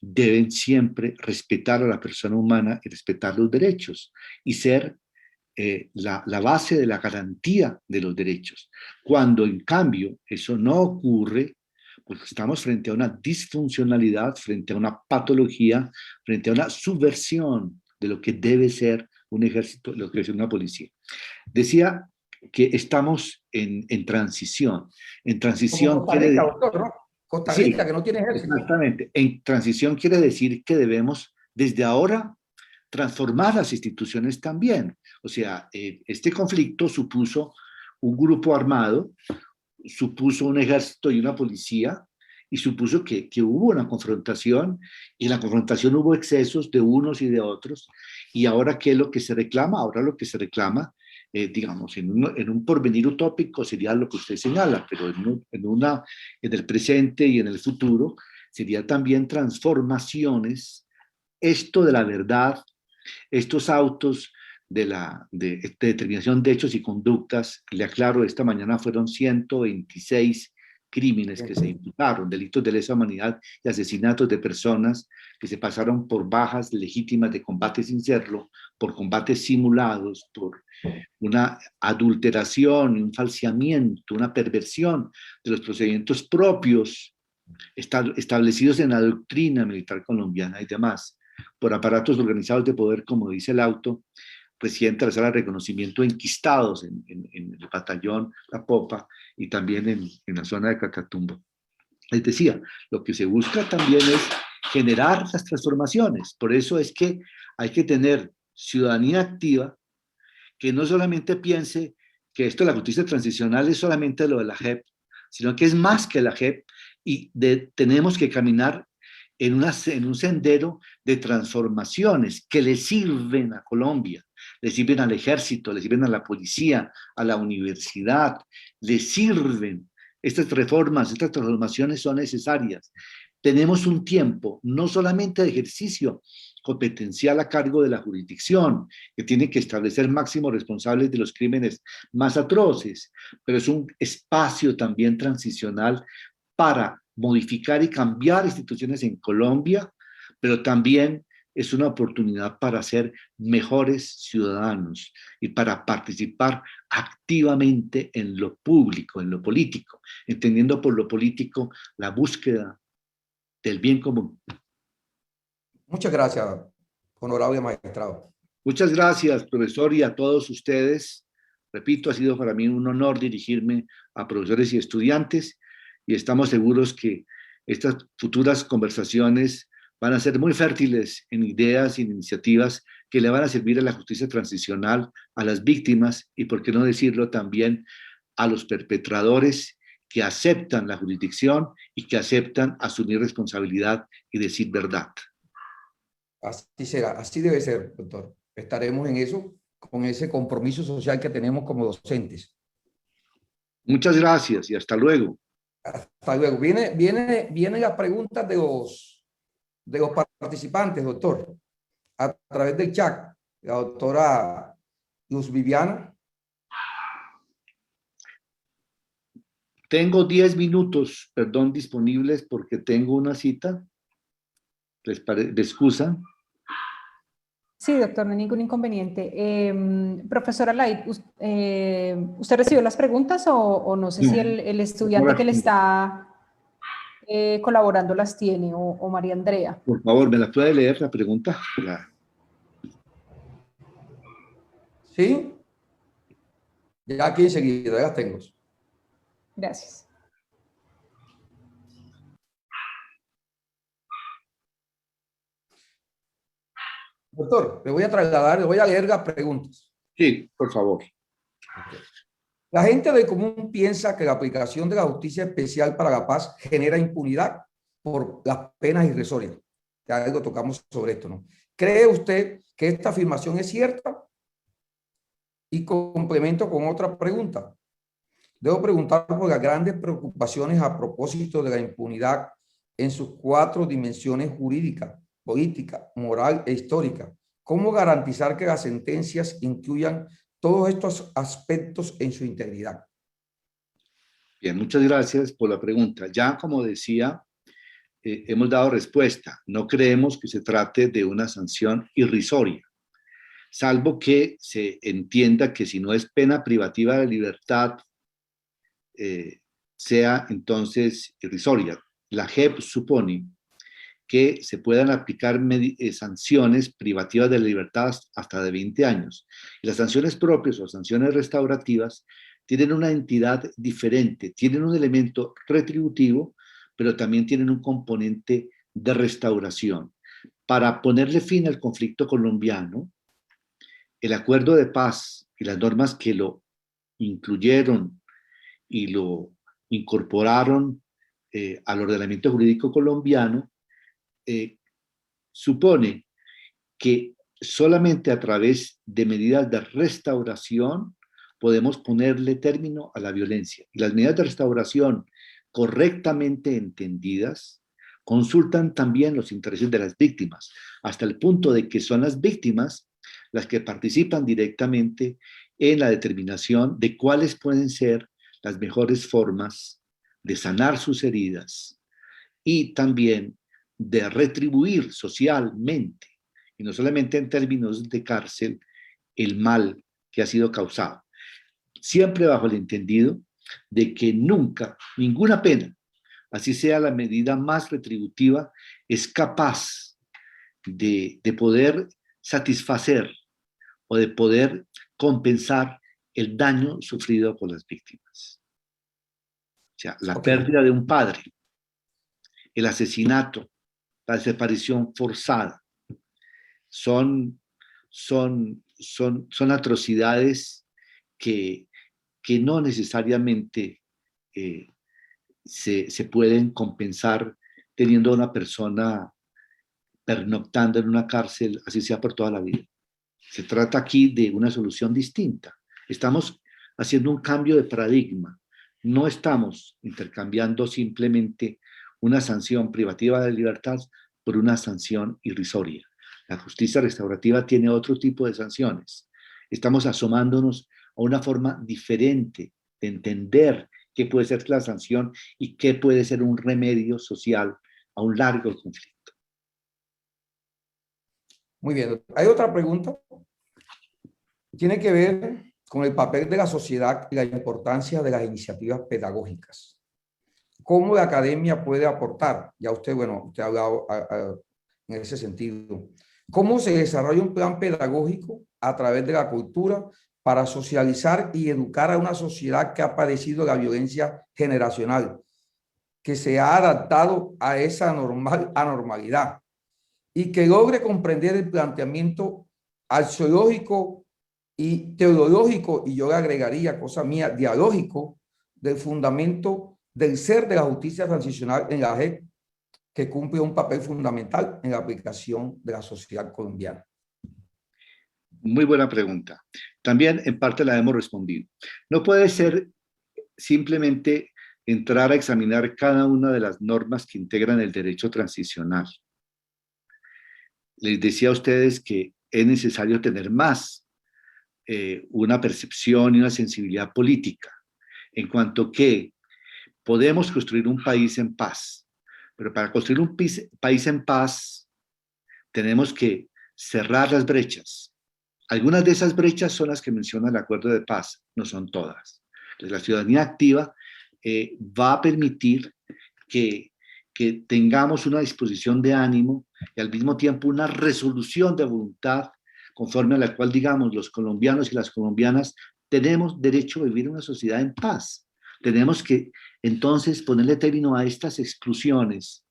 deben siempre respetar a la persona humana y respetar los derechos y ser la base de la garantía de los derechos. Cuando en cambio eso no ocurre, pues estamos frente a una disfuncionalidad, frente a una patología, frente a una subversión de lo que debe ser un ejército, lo que debe ser una policía. Decía que estamos en transición. En transición Como Costa Rica, doctor, ¿no? Costa Rica, sí, que no tiene ejército. exactamente. En transición quiere decir que debemos desde ahora transformar las instituciones también. O sea, este conflicto supuso un grupo armado, supuso un ejército y una policía, y supuso que hubo una confrontación, y en la confrontación hubo excesos de unos y de otros, y ahora, ¿qué es lo que se reclama? Ahora lo que se reclama, digamos, en un porvenir utópico sería lo que usted señala, pero en el presente y en el futuro sería también transformaciones, esto de la verdad, estos autos de determinación de hechos y conductas, le aclaro, esta mañana fueron 126 crímenes que se imputaron, delitos de lesa humanidad y asesinatos de personas que se pasaron por bajas legítimas de combate sin serlo, por combates simulados, por una adulteración, un falseamiento, una perversión de los procedimientos propios establecidos en la doctrina militar colombiana y demás, por aparatos organizados de poder, como dice el auto, recién tras el reconocimiento enquistados en el batallón La Popa y también en la zona de Catatumbo. Les decía, lo que se busca también es generar las transformaciones. Por eso es que hay que tener ciudadanía activa que no solamente piense que esto de la justicia transicional es solamente lo de la JEP, sino que es más que la JEP y tenemos que caminar en un sendero de transformaciones que le sirven a Colombia, le sirven al ejército, le sirven a la policía, a la universidad, le sirven. Estas reformas, estas transformaciones son necesarias. Tenemos un tiempo, no solamente de ejercicio competencial a cargo de la jurisdicción, que tiene que establecer máximos responsables de los crímenes más atroces, pero es un espacio también transicional para modificar y cambiar instituciones en Colombia, pero también es una oportunidad para ser mejores ciudadanos y para participar activamente en lo público, en lo político, entendiendo por lo político la búsqueda del bien común. Muchas gracias, honorable magistrado. Muchas gracias, profesor, y a todos ustedes. Repito, ha sido para mí un honor dirigirme a profesores y estudiantes, y estamos seguros que estas futuras conversaciones van a ser muy fértiles en ideas y en iniciativas que le van a servir a la justicia transicional, a las víctimas y, por qué no decirlo, también a los perpetradores que aceptan la jurisdicción y que aceptan asumir responsabilidad y decir verdad. Así será, así debe ser, doctor. Estaremos en eso, con ese compromiso social que tenemos como docentes. Muchas gracias y hasta luego. Hasta luego. Vienen las preguntas de los participantes, doctor, a través del chat. La doctora Luz Viviana. Tengo 10 minutos, perdón, disponibles porque tengo una cita. ¿Les excusan? Sí, doctor, no hay ningún inconveniente. Profesora Light, ¿usted recibió las preguntas o no sé si el estudiante que le está colaborando las tiene o María Andrea? Por favor, ¿me la puede leer la pregunta? Sí. Ya aquí enseguida, ya las tengo. Gracias. Doctor, le voy a trasladar, le voy a leer las preguntas. Sí, por favor. La gente del común piensa que la aplicación de la justicia especial para la paz genera impunidad por las penas irrisorias. Ya algo tocamos sobre esto, ¿no? ¿Cree usted que esta afirmación es cierta? Y complemento con otra pregunta. Debo preguntar por las grandes preocupaciones a propósito de la impunidad en sus 4 dimensiones jurídica, política, moral e histórica. ¿Cómo garantizar que las sentencias incluyan todos estos aspectos en su integridad? Bien, muchas gracias por la pregunta. Ya como decía, hemos dado respuesta. No creemos que se trate de una sanción irrisoria, salvo que se entienda que si no es pena privativa de libertad, sea entonces irrisoria. La JEP supone que se puedan aplicar sanciones privativas de libertad hasta de 20 años. Y las sanciones propias o sanciones restaurativas tienen una entidad diferente, tienen un elemento retributivo, pero también tienen un componente de restauración. Para ponerle fin al conflicto colombiano, el acuerdo de paz y las normas que lo incluyeron y lo incorporaron al ordenamiento jurídico colombiano, supone que solamente a través de medidas de restauración podemos ponerle término a la violencia. Y las medidas de restauración correctamente entendidas consultan también los intereses de las víctimas, hasta el punto de que son las víctimas las que participan directamente en la determinación de cuáles pueden ser las mejores formas de sanar sus heridas y también de retribuir socialmente, y no solamente en términos de cárcel, el mal que ha sido causado. Siempre bajo el entendido de que nunca, ninguna pena, así sea la medida más retributiva, es capaz de poder satisfacer o de poder compensar el daño sufrido por las víctimas. O sea, la pérdida de un padre, el asesinato, la desaparición forzada, son atrocidades que no necesariamente se pueden compensar teniendo a una persona pernoctando en una cárcel, así sea por toda la vida. Se trata aquí de una solución distinta. Estamos haciendo un cambio de paradigma. No estamos intercambiando simplemente una sanción privativa de libertad por una sanción irrisoria. La justicia restaurativa tiene otro tipo de sanciones. Estamos asomándonos a una forma diferente de entender qué puede ser la sanción y qué puede ser un remedio social a un largo conflicto. Muy bien. Hay otra pregunta. Tiene que ver con el papel de la sociedad y la importancia de las iniciativas pedagógicas. ¿Cómo la academia puede aportar? Ya usted, bueno, usted ha hablado en ese sentido. ¿Cómo se desarrolla un plan pedagógico a través de la cultura para socializar y educar a una sociedad que ha padecido la violencia generacional, que se ha adaptado a esa anormalidad y que logre comprender el planteamiento axiológico y teológico, y yo le agregaría, cosa mía, dialógico, del fundamento del ser de la justicia transicional en la JEP, que cumple un papel fundamental en la aplicación de la sociedad colombiana? Muy buena pregunta. También en parte la hemos respondido. No puede ser simplemente entrar a examinar cada una de las normas que integran el derecho transicional. Les decía a ustedes que es necesario tener más una percepción y una sensibilidad política, en cuanto que podemos construir un país en paz, pero para construir un país en paz tenemos que cerrar las brechas. Algunas de esas brechas son las que menciona el acuerdo de paz, no son todas. Entonces, la ciudadanía activa va a permitir que tengamos una disposición de ánimo y al mismo tiempo una resolución de voluntad conforme a la cual, digamos, los colombianos y las colombianas tenemos derecho a vivir en una sociedad en paz. Tenemos que entonces ponerle término a estas exclusiones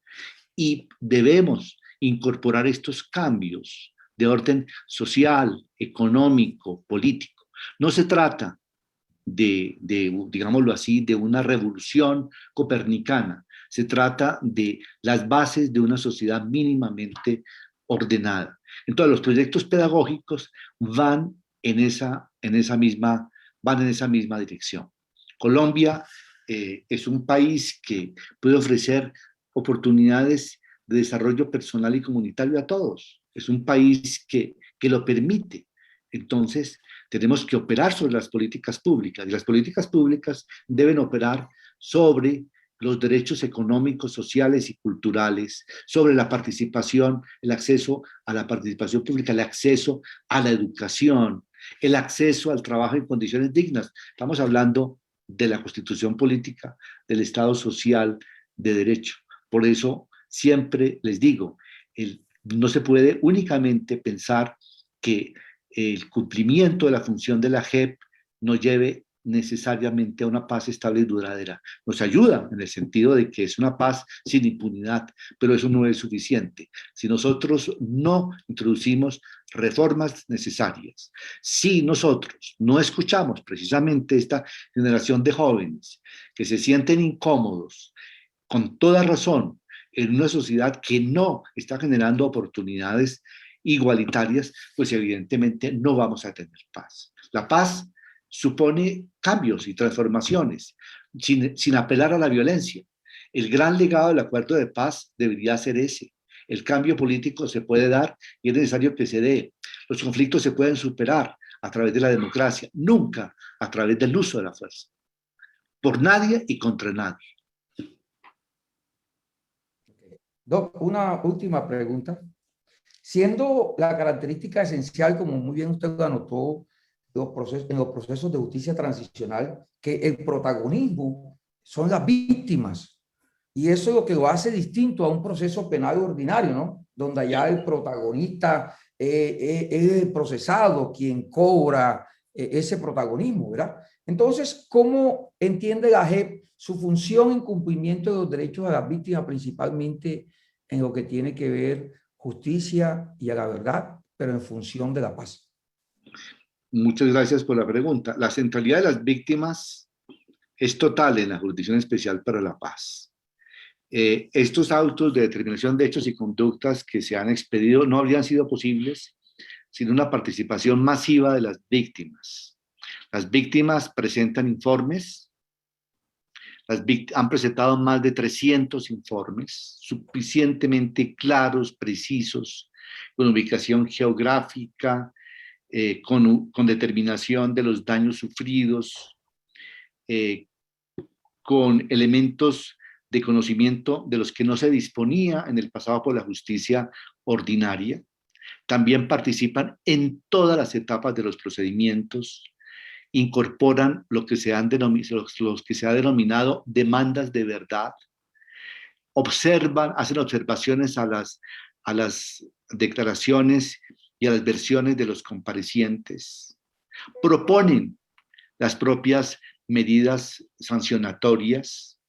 y debemos incorporar estos cambios de orden social, económico, político. No se trata digámoslo así, de una revolución copernicana. Se trata de las bases de una sociedad mínimamente ordenada. Entonces, los proyectos pedagógicos van en esa misma dirección. Colombia es un país que puede ofrecer oportunidades de desarrollo personal y comunitario a todos. Es un país que lo permite. Entonces, tenemos que operar sobre las políticas públicas, y las políticas públicas deben operar sobre los derechos económicos, sociales y culturales, sobre la participación, el acceso a la participación pública, el acceso a la educación, el acceso al trabajo en condiciones dignas. Estamos hablando de la constitución política, del Estado social de derecho. Por eso siempre les digo, no se puede únicamente pensar que el cumplimiento de la función de la JEP nos lleve necesariamente a una paz estable y duradera. Nos ayuda en el sentido de que es una paz sin impunidad, pero eso no es suficiente. Si nosotros no introducimos reformas necesarias, si nosotros no escuchamos precisamente esta generación de jóvenes que se sienten incómodos, con toda razón, en una sociedad que no está generando oportunidades igualitarias, pues evidentemente no vamos a tener paz. La paz supone cambios y transformaciones, sin apelar a la violencia. El gran legado del acuerdo de paz debería ser ese. El cambio político se puede dar y es necesario que se dé. Los conflictos se pueden superar a través de la democracia, nunca a través del uso de la fuerza. Por nadie y contra nadie. Doc, una última pregunta. Siendo la característica esencial, como muy bien usted lo anotó, en los procesos de justicia transicional, que el protagonismo son las víctimas. Y eso es lo que lo hace distinto a un proceso penal ordinario, ¿no? Donde ya el protagonista es el procesado quien cobra ese protagonismo, ¿verdad? Entonces, ¿cómo entiende la JEP su función en cumplimiento de los derechos de las víctimas, principalmente en lo que tiene que ver justicia y a la verdad, pero en función de la paz? Muchas gracias por la pregunta. La centralidad de las víctimas es total en la Jurisdicción Especial para la Paz. Estos autos de determinación de hechos y conductas que se han expedido no habrían sido posibles sin una participación masiva de las víctimas. Las víctimas presentan informes, han presentado más de 300 informes, suficientemente claros, precisos, con ubicación geográfica, con determinación de los daños sufridos, con elementos de conocimiento de los que no se disponía en el pasado por la justicia ordinaria. También participan en todas las etapas de los procedimientos, incorporan lo que se ha denominado demandas de verdad, hacen observaciones a las declaraciones y a las versiones de los comparecientes, proponen las propias medidas sancionatorias,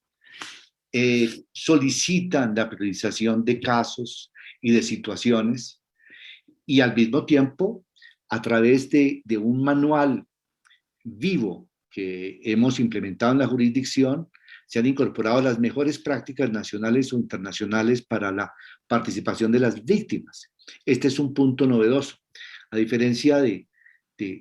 solicitan la priorización de casos y de situaciones, y al mismo tiempo, a través de un manual vivo que hemos implementado en la jurisdicción, se han incorporado las mejores prácticas nacionales o internacionales para la participación de las víctimas. Este es un punto novedoso. A diferencia del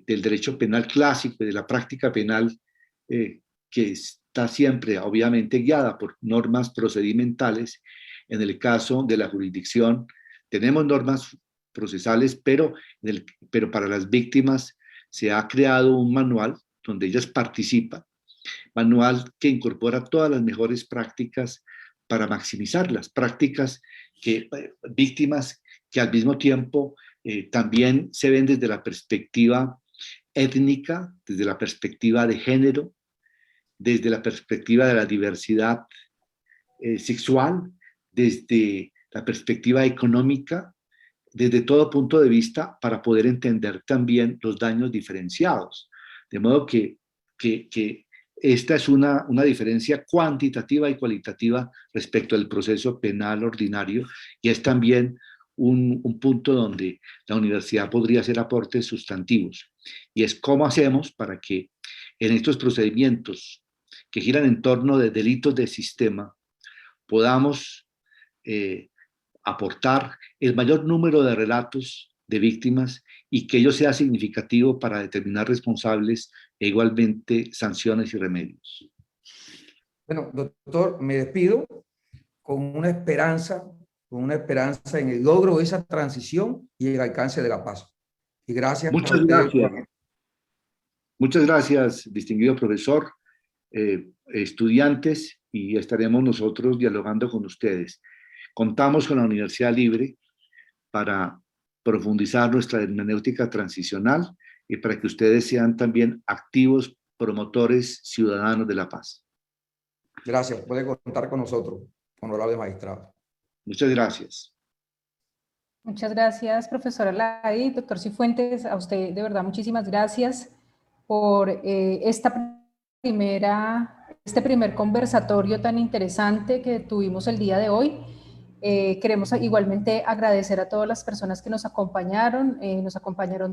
derecho penal clásico y de la práctica penal que está siempre, obviamente, guiada por normas procedimentales, en el caso de la jurisdicción tenemos normas procesales, pero para las víctimas se ha creado un manual donde ellas participan, manual que incorpora todas las mejores prácticas para maximizar las prácticas víctimas que al mismo tiempo también se ven desde la perspectiva étnica, desde la perspectiva de género, desde la perspectiva de la diversidad sexual, desde la perspectiva económica, desde todo punto de vista, para poder entender también los daños diferenciados. De modo que esta es una diferencia cuantitativa y cualitativa respecto al proceso penal ordinario, y es también un punto donde la universidad podría hacer aportes sustantivos, y es cómo hacemos para que en estos procedimientos que giran en torno de delitos de sistema podamos aportar el mayor número de relatos de víctimas y que ello sea significativo para determinar responsables e igualmente sanciones y remedios. Bueno, doctor, me despido con una esperanza en el logro de esa transición y el alcance de la paz. Y gracias. Muchas gracias. Muchas gracias, distinguido profesor, estudiantes, y estaremos nosotros dialogando con ustedes. Contamos con la Universidad Libre para profundizar nuestra hermenéutica transicional y para que ustedes sean también activos promotores ciudadanos de la paz. Gracias, puede contar con nosotros, honorable magistrado. Muchas gracias. Muchas gracias, profesora Lai. Doctor Cifuentes, a usted de verdad muchísimas gracias por este primer conversatorio tan interesante que tuvimos el día de hoy. Queremos igualmente agradecer a todas las personas que nos acompañaron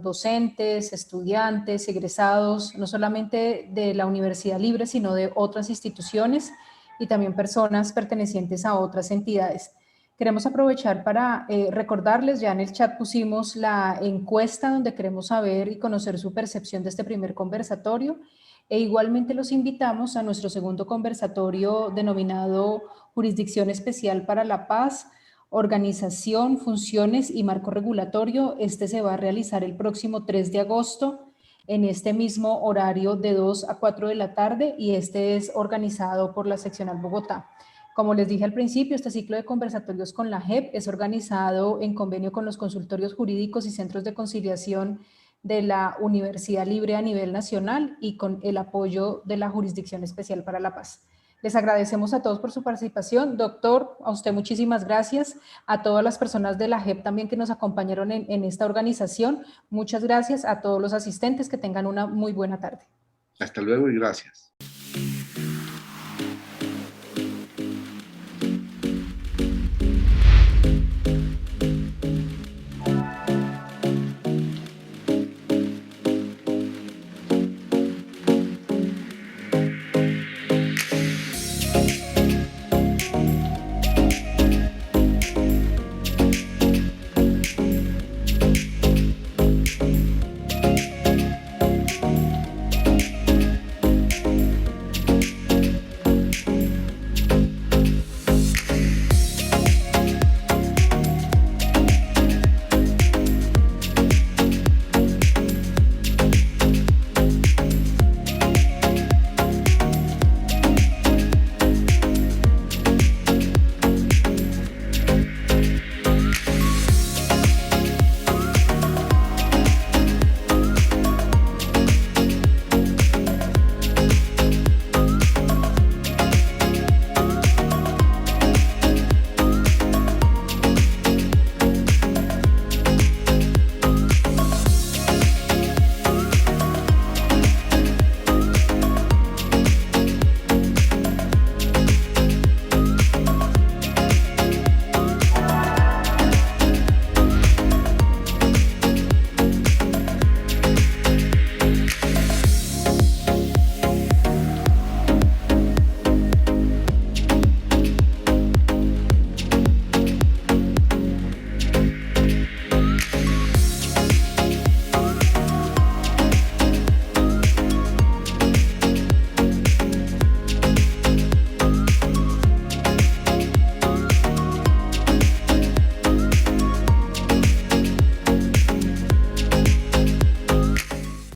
docentes, estudiantes, egresados, no solamente de la Universidad Libre, sino de otras instituciones y también personas pertenecientes a otras entidades. Queremos aprovechar para recordarles, ya en el chat pusimos la encuesta donde queremos saber y conocer su percepción de este primer conversatorio, e igualmente los invitamos a nuestro segundo conversatorio denominado Jurisdicción Especial para la Paz, Organización, Funciones y Marco Regulatorio. Este se va a realizar el próximo 3 de agosto en este mismo horario de 2 a 4 de la tarde, y este es organizado por la Seccional Bogotá. Como les dije al principio, este ciclo de conversatorios con la JEP es organizado en convenio con los consultorios jurídicos y centros de conciliación de la Universidad Libre a nivel nacional y con el apoyo de la Jurisdicción Especial para la Paz. Les agradecemos a todos por su participación. Doctor, a usted muchísimas gracias. A todas las personas de la JEP también que nos acompañaron en esta organización. Muchas gracias a todos los asistentes. Que tengan una muy buena tarde. Hasta luego y gracias.